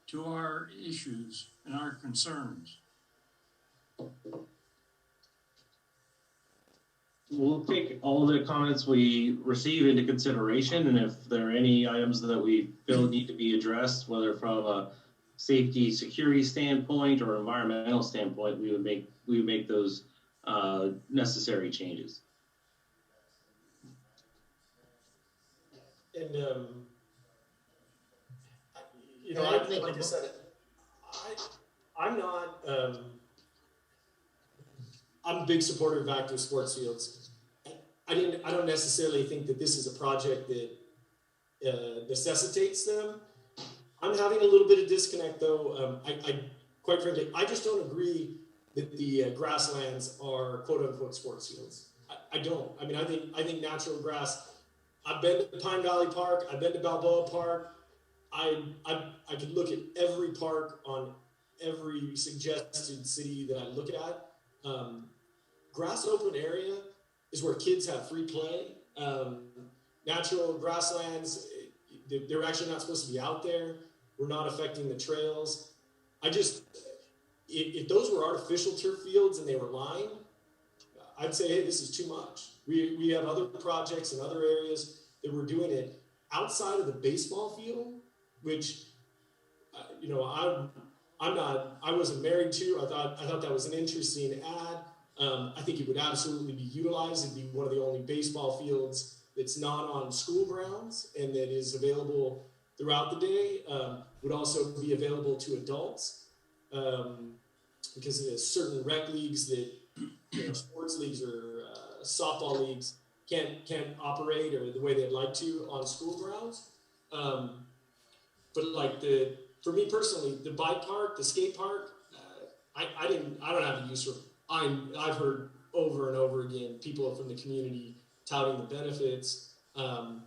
to our issues and our concerns? We'll take all the comments we receive into consideration, and if there are any items that we feel need to be addressed, whether from a safety, security standpoint or environmental standpoint, we would make those necessary changes. And you know, like I said, I'm not. I'm a big supporter of active sports fields. I don't necessarily think that this is a project that necessitates them. I'm having a little bit of disconnect though. I quite frankly, I just don't agree that the grasslands are quote unquote sports fields. I don't. I mean, I think natural grass. I've been to Pine Valley Park. I've been to Balboa Park. I could look at every park on every suggested city that I look at. Grass open area is where kids have free play. Natural grasslands, they're actually not supposed to be out there. We're not affecting the trails. If those were artificial turf fields and they were lined, I'd say, hey, this is too much. We have other projects in other areas that we're doing it outside of the baseball field, which, you know, I wasn't married to. I thought that was an interesting ad. I think it would absolutely be utilized. It'd be one of the only baseball fields that's not on school grounds and that is available throughout the day. Would also be available to adults because there's certain rec leagues that, you know, sports leagues or softball leagues can't operate or the way they'd like to on school grounds. But like for me personally, the bike park, the skate park, I don't have a use for. I've heard over and over again people from the community touting the benefits, and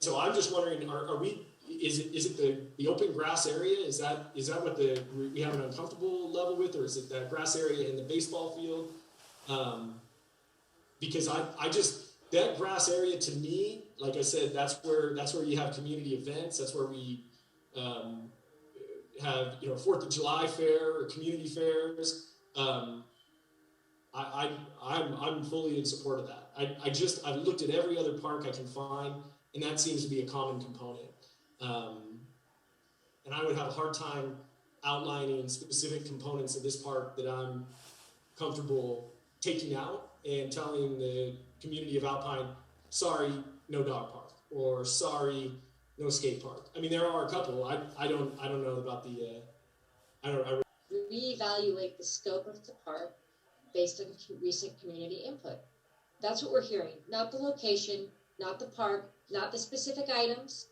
so I'm just wondering: are we? Is it the open grass area? Is that what we have an uncomfortable level with, or is it that grass area in the baseball field? Because I just that grass area to me, like I said, that's where you have community events. That's where we have 4th of July fair or community fairs. I'm fully in support of that. I've looked at every other park I can find, and that seems to be a common component. And I would have a hard time outlining specific components of this park that I'm comfortable taking out and telling the community of Alpine, sorry, no dog park, or sorry, no skate park. I mean, there are a couple. I don't know about the. Reevaluate the scope of the park based on recent community input. That's what we're hearing. Not the location, not the park, not the specific items.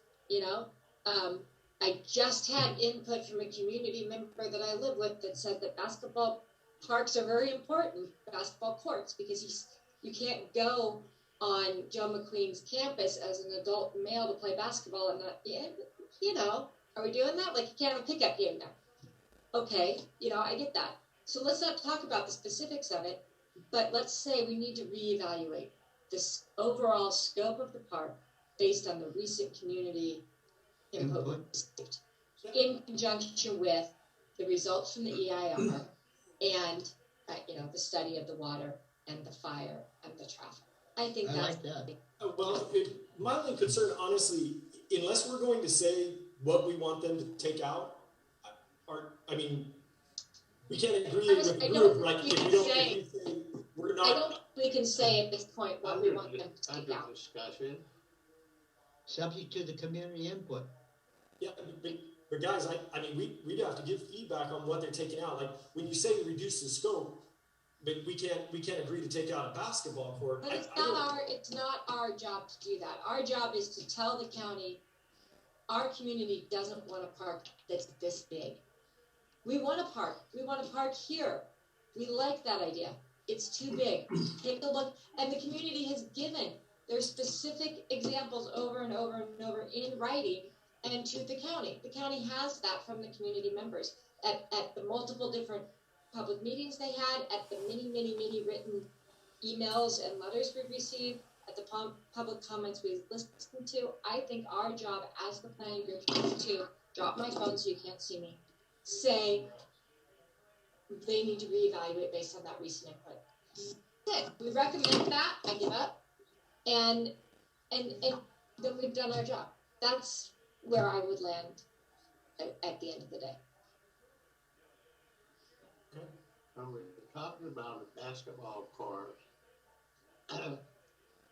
I just had input from a community member that I live with that said that basketball parks are very important, basketball courts, because you can't go on Joe McQueen's campus as an adult male to play basketball and not, are we doing that? Like, you can't have a pickup game there. Okay, I get that. So let's not talk about the specifics of it, but let's say we need to reevaluate this overall scope of the park based on the recent community input in conjunction with the results from the EIR and, the study of the water and the fire and the traffic. I think that's like that. Well, my only concern, honestly, unless we're going to say what we want them to take out, we can't agree with the group. I don't think we can say at this point what we want them to take out. Discussion. Subject to the community input. Yeah, but guys, we'd have to give feedback on what they're taking out. Like when you say reduce the scope, but we can't agree to take out a basketball court. But it's not our job to do that. Our job is to tell the county our community doesn't want a park that's this big. We want a park. We want a park here. We like that idea. It's too big. Take a look. And the community has given their specific examples over and over and over in writing and to the county. The county has that from the community members at the multiple different public meetings they had, at the many written emails and letters we've received, at the public comments we've listened to. I think our job as the planning group is to drop my phone so you can't see me. Say they need to reevaluate based on that recent input. Good. We recommend that. I give up, and then we've done our job. That's where I would land at the end of the day. When we're talking about a basketball court,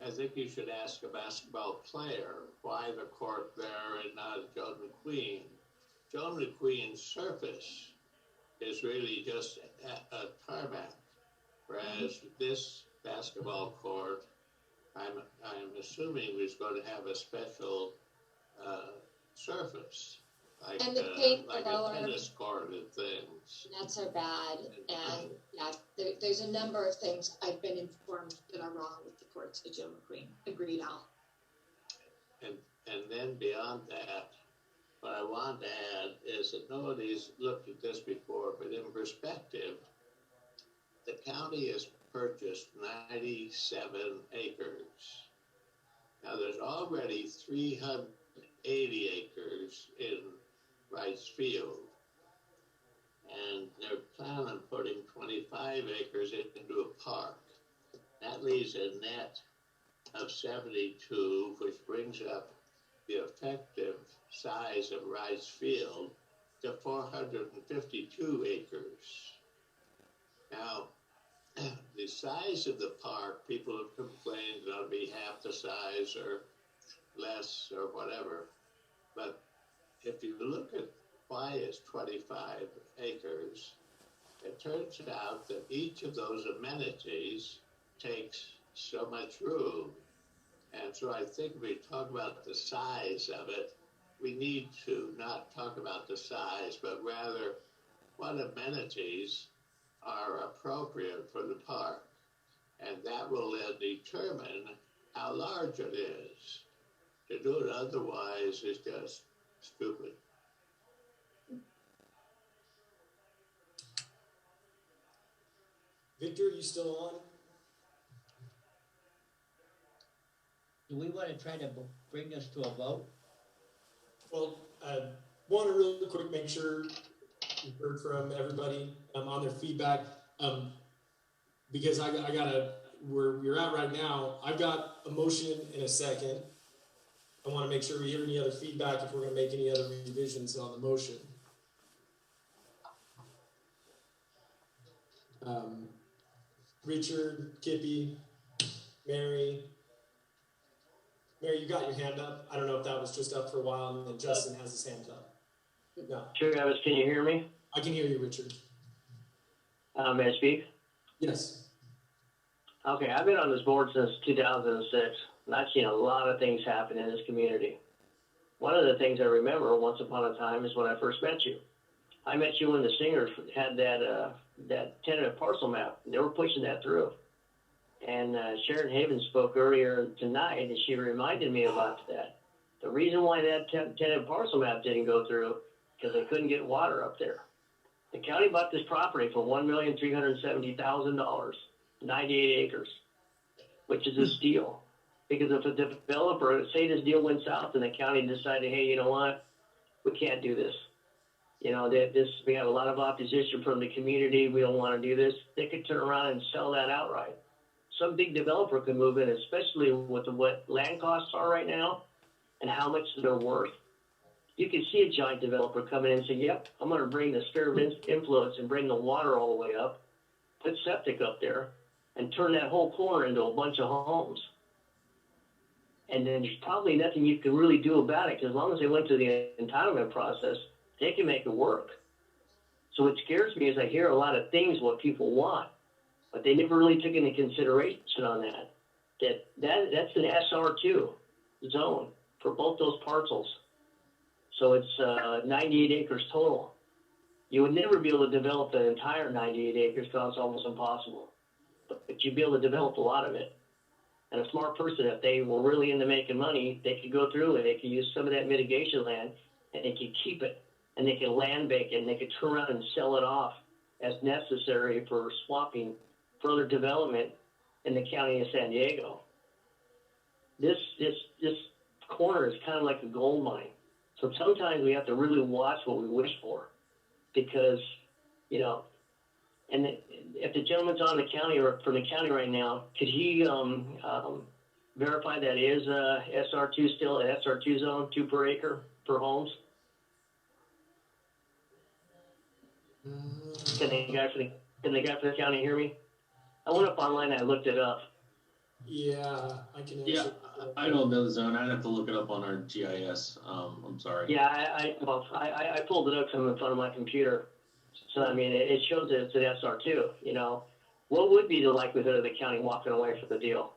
I think you should ask a basketball player why the court there and not Joan McQueen. Joan McQueen's surface is really just a tarmac, whereas this basketball court, I'm assuming is going to have a special surface, like And the paint like lower, a tennis court and things. nets are bad, and yeah, there's a number of things I've been informed that are wrong with the courts at Joe McQueen. Agreed, Al. And then beyond that, what I want to add is that nobody's looked at this before, but in perspective, the county has purchased 97 acres. Now there's already 380 acres in Wright's Field, and they're planning on putting 25 acres into a park. That leaves a net of 72, which brings up the effective size of Wright's Field to 452 acres. Now, the size of the park, people have complained that it'll be half the size or less or whatever. But if you look at why it's 25 acres, it turns out that each of those amenities takes so much room. And so I think if we talk about the size of it, we need to not talk about the size, but rather what amenities are appropriate for the park. And that will then determine how large it is. To do it otherwise is just stupid. Victor, are you still on? Do we want to try to bring this to a vote? Well, want to really quick make sure you've heard from everybody on their feedback, because I gotta, where we're at right now, I've got a motion in a second. I want to make sure we hear any other feedback if we're going to make any other revisions on the motion. Richard, Kippy, Mary, you got your hand up. I don't know if that was just up for a while, and then Justin has his hand up. No. Travis, can you hear me? I can hear you, Richard. May I speak? Yes. Okay, I've been on this board since 2006, and I've seen a lot of things happen in this community. One of the things I remember once upon a time is when I first met you. I met you when the Singers had that tentative parcel map. They were pushing that through. And Sharon Hayden spoke earlier tonight, and she reminded me about that. The reason why that tentative parcel map didn't go through, because they couldn't get water up there. The county bought this property for $1,370,000, 98 acres, which is a steal. Because if a developer, say this deal went south and the county decided, hey, you know what, we can't do this. You know, we have a lot of opposition from the community. We don't want to do this. They could turn around and sell that outright. Some big developer could move in, especially with what land costs are right now and how much they're worth. You can see a giant developer come in and say, yep, I'm going to bring the sphere of influence and bring the water all the way up, put septic up there, and turn that whole corner into a bunch of homes. And then there's probably nothing you can really do about it, because as long as they went through the entitlement process, they can make it work. So what scares me is I hear a lot of things what people want, but they never really took into consideration on that. That's an SR2 zone for both those parcels. So it's 98 acres total. You would never be able to develop the entire 98 acres because it's almost impossible. But you'd be able to develop a lot of it. And a smart person, if they were really into making money, they could go through and they could use some of that mitigation land and they could keep it. And they could land bank it and they could turn around and sell it off as necessary for swapping further development in the county of San Diego. This corner is kind of like a gold mine. So sometimes we have to really watch what we wish for, because, you know, and if the gentleman's on the county or from the county right now, could he verify that is SR2 still an SR2 zone, 2 per acre per homes? Can the guy for the county hear me? I went up online and I looked it up. Yeah, I can. Yeah, I don't know the zone. I'd have to look it up on our GIS. I'm sorry. Yeah, I pulled it up from in front of my computer. So, I mean, it shows that it's an SR2, you know. What would be the likelihood of the county walking away for the deal?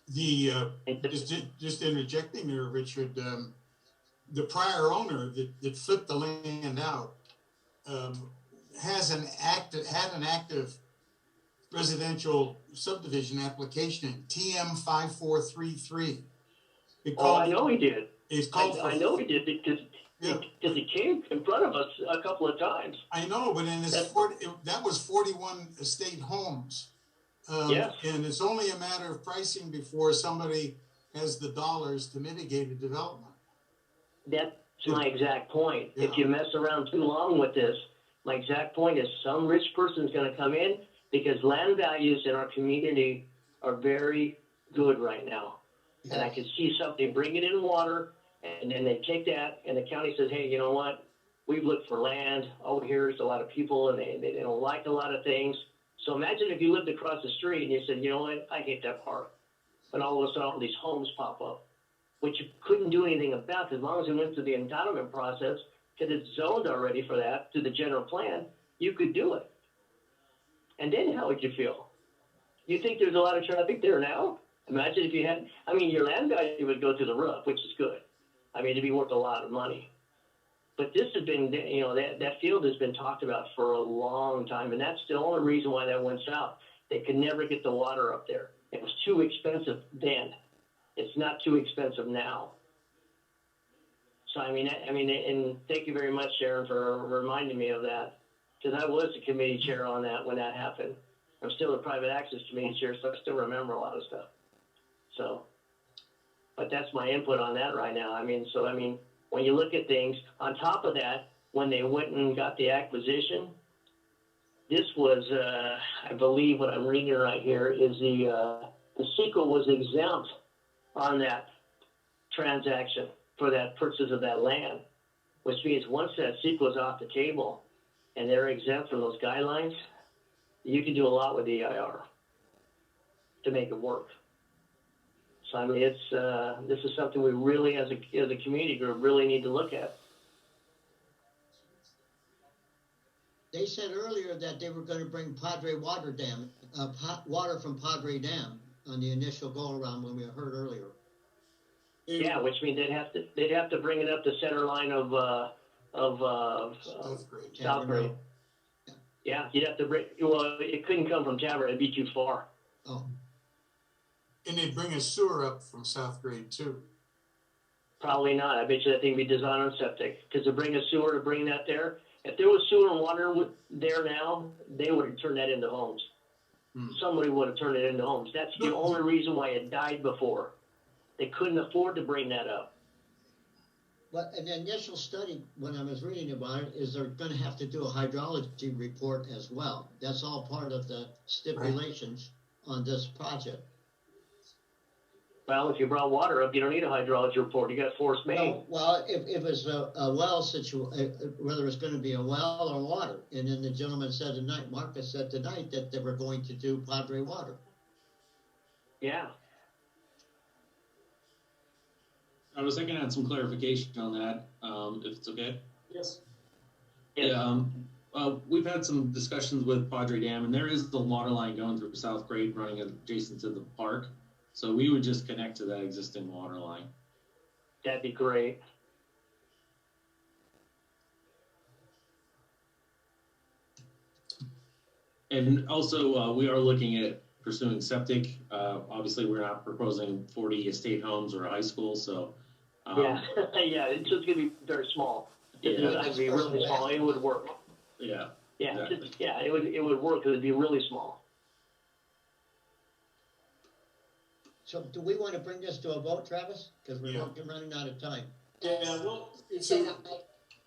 Just interjecting there, Richard, the prior owner that flipped the land out had an active residential subdivision application in TM 5433. I know he did. I know he did because he came in front of us a couple of times. I know, but that was 41 estate homes. Yes. And it's only a matter of pricing before somebody has the dollars to mitigate a development. That's my exact point. Yeah. If you mess around too long with this, my exact point is some rich person's going to come in because land values in our community are very good right now. Yes. And I can see something bring it in water, and then they take that, and the county says, hey, you know what? We've looked for land. All we hear is a lot of people, and they don't like a lot of things. So imagine if you lived across the street and you said, you know what, I hate that park. And all of a sudden, all these homes pop up, which you couldn't do anything about as long as it went through the entitlement process, because it's zoned already for that, through the general plan, you could do it. And then how would you feel? You think there's a lot of traffic there now? Imagine if you had, your land value would go through the roof, which is good. It'd be worth a lot of money. But this has been, that field has been talked about for a long time, and that's the only reason why that went south. They could never get the water up there. It was too expensive then. It's not too expensive now. So, and thank you very much, Sharon, for reminding me of that, because I was the committee chair on that when that happened. I'm still the private access committee chair, so I still remember a lot of stuff. So, but that's my input on that right now. When you look at things, on top of that, when they went and got the acquisition, this was, I believe what I'm reading right here is the CEQA was exempt on that transaction for that purchase of that land, which means once that CEQA is off the table and they're exempt from those guidelines, you can do a lot with EIR to make it work. So this is something we really, as a community group, really need to look at. They said earlier that they were going to bring Padre water from Padre Dam on the initial go around when we heard earlier. Yeah, which means they'd have to bring it up the center line of South Grade. Yeah, you'd have to bring. Well, it couldn't come from Tavern; it'd be too far. Oh. And they'd bring a sewer up from South Grade too. Probably not. I bet you that thing would be designed on septic. Because to bring a sewer, to bring that there, if there was sewer and water there now, they would have turned that into homes. Somebody would have turned it into homes. That's the only reason why it died before. They couldn't afford to bring that up. But an initial study, when I was reading about it, is they're going to have to do a hydrology report as well. That's all part of the stipulations on this project. Well, if you brought water up, you don't need a hydrology report. You got forced main. No, well, if it's a well situation, whether it's going to be a well or water. And then the gentleman said tonight, Marcus said tonight, that they were going to do Padre water. Yeah. I was thinking I had some clarification on that, if it's okay. Yes. Yeah. We've had some discussions with Padre Dam, and there is the water line going through South Grade running adjacent to the park. So we would just connect to that existing water line. That'd be great. And also, we are looking at pursuing septic. Obviously, we're not proposing 40 estate homes or a high school, so. Yeah, it's just going to be very small. It's going to be really small. It would work. Yeah. Yeah, exactly. it would work. It would be really small. So do we want to bring this to a vote, Travis? Because we're running out of time. Yeah, well, so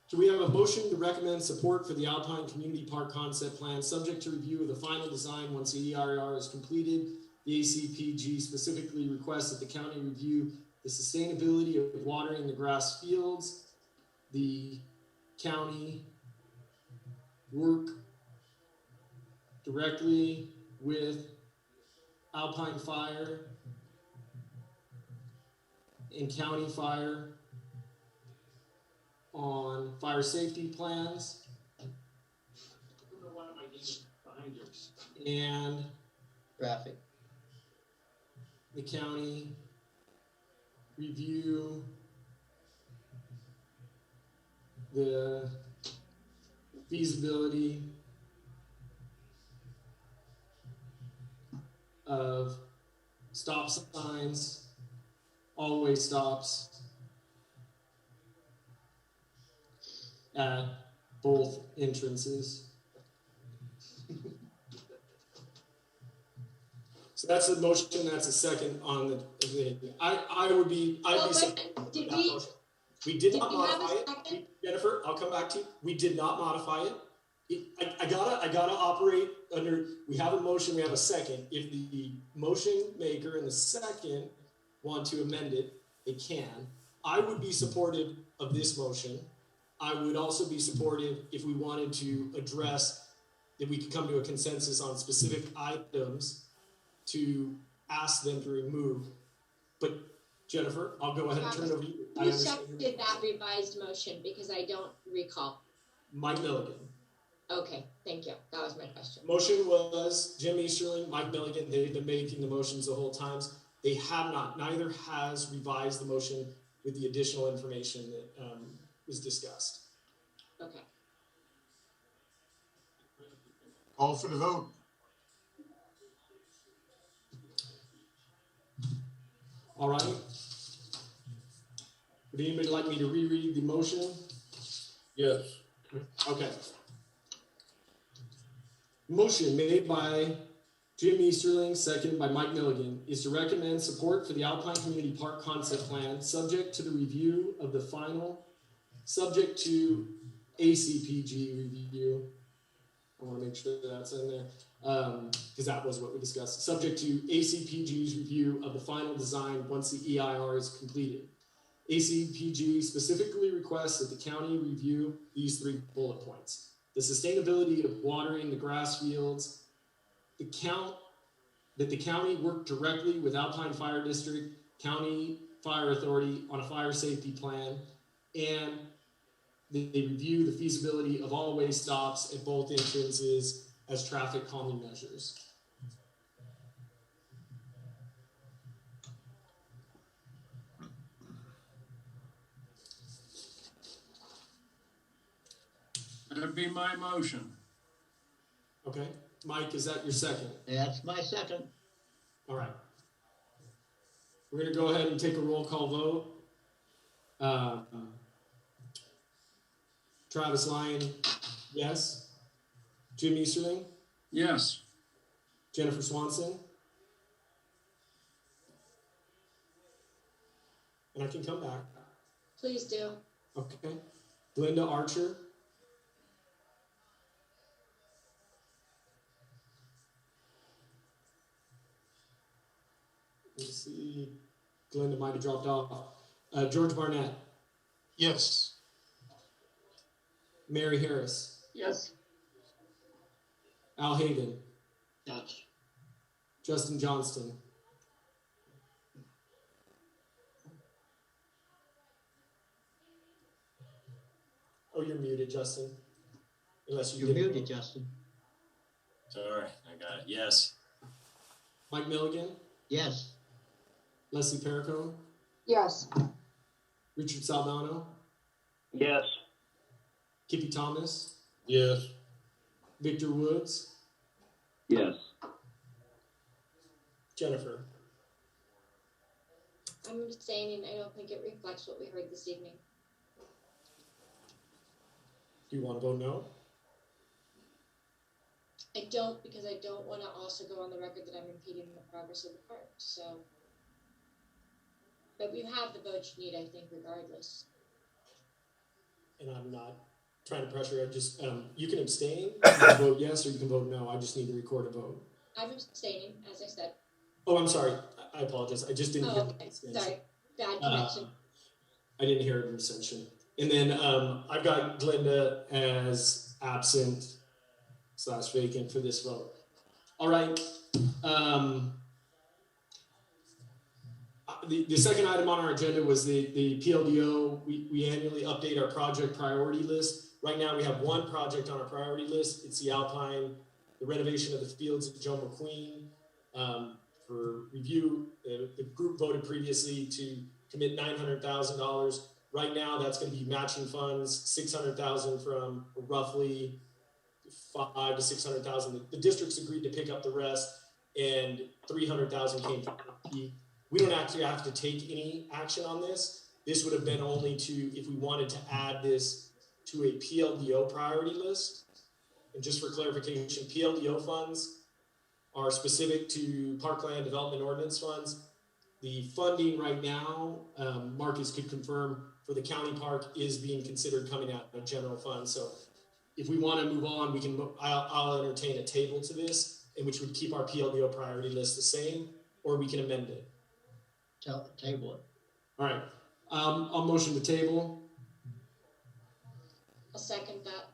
do we have a motion to recommend support for the Alpine Community Park Concept Plan, subject to review of the final design once the EIR is completed? The ACPG specifically requests that the county review the sustainability of watering the grass fields. The county work directly with Alpine Fire and County Fire on fire safety plans and Traffic. the county review the feasibility of stop signs, always stops at both entrances. So that's a motion, that's a second on the I'd be Did we? We did not we have a modify it. Jennifer, I'll come back to you. We did not modify it. I gotta operate under, we have a motion, we have a second. If the motion maker and the second want to amend it, they can. I would be supportive of this motion. I would also be supportive if we wanted to address that we could come to a consensus on specific items to ask them to remove. But Jennifer, I'll go ahead and turn it over to you. Who seconded that revised motion? Because I don't recall. Mike Milligan. Okay, thank you. That was my question. Motion was Jim Easterling, Mike Milligan. They've been making the motions the whole time. They have not. Neither has revised the motion with the additional information that was discussed. Okay. Call for the vote. All right. Would anybody like me to reread the motion? Yes. Okay. Motion made by Jim Easterling, seconded by Mike Milligan, is to recommend support for the Alpine Community Park Concept Plan, subject to the review of the final, subject to ACPG review. I want to make sure that's in there, because that was what we discussed. Subject to ACPG's review of the final design once the EIR is completed. ACPG specifically requests that the county review these 3 bullet points: the sustainability of watering the grass fields, that the county work directly with Alpine Fire District, County Fire Authority on a fire safety plan, and they review the feasibility of all-way stops at both entrances as traffic calming measures. That'd be my motion. Okay. Mike, is that your second? That's my second. All right. We're going to go ahead and take a roll call vote. Travis Lyon, yes. Jim Easterling? Yes. Jennifer Swanson? And I can come back. Please do. Okay. Glenda Archer? Let's see. Glenda might have dropped off. George Barnett? Yes. Mary Harris? Yes. Al Hayden? Yes. Justin Johnston? Oh, you're muted, Justin. Unless You're muted, Justin. Sorry, I got it. Yes. Mike Milligan? Yes. Leslie Perico? Yes. Richard Saldano? Yes. Kippy Thomas? Yes. Victor Woods? Yes. Jennifer? I'm abstaining. I don't think it reflects what we heard this evening. Do you want to vote no? I don't, because I don't want to also go on the record that I'm impeding the progress of the park. So, but you have the vote you need, I think, regardless. And I'm not trying to pressure it. Just you can abstain, you can vote yes, or you can vote no. I just need to record a vote. I'm abstaining, as I said. Oh, I'm sorry. I apologize. I just didn't hear Okay. the Sorry. Bad connection. I didn't hear an abstention. And then I've got Glenda as absent / vacant for this vote. All right. the second item on our agenda was the PLDO. We annually update our project priority list. Right now we have one project on our priority list. It's the renovation of the fields at Joe McQueen. For review, the group voted previously to commit $900,000. Right now that's going to be matching funds, $600,000 from roughly $500,000 to $600,000. The districts agreed to pick up the rest, and $300,000 came from the. We don't actually have to take any action on this. This would have been only if we wanted to add this to a PLDO priority list. And just for clarification, PLDO funds are specific to Parkland Development Ordinance funds. The funding right now, Marcus could confirm, for the county park is being considered coming out of general fund. So if we want to move on, we can. I'll entertain a table to this, in which would keep our PLDO priority list the same, or we can amend it. Table it. All right. I'll motion to table. I'll second that.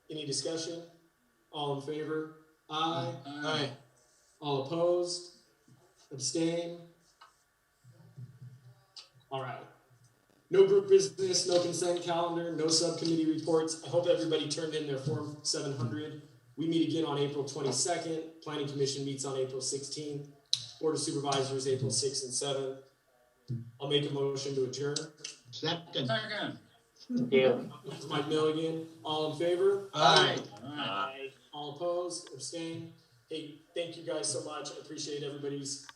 Any discussion? All in favor? Aye. Aye. All opposed? Abstain? All right. No group business, no consent calendar, no subcommittee reports. I hope everybody turned in their Form 700. We meet again on April 22nd. Planning Commission meets on April 16th. Board of Supervisors, April 6th and 7th. I'll make a motion to adjourn. Second. Yeah. Mike Milligan. All in favor? Aye. All opposed? Abstain? Hey, thank you guys so much. I appreciate everybody's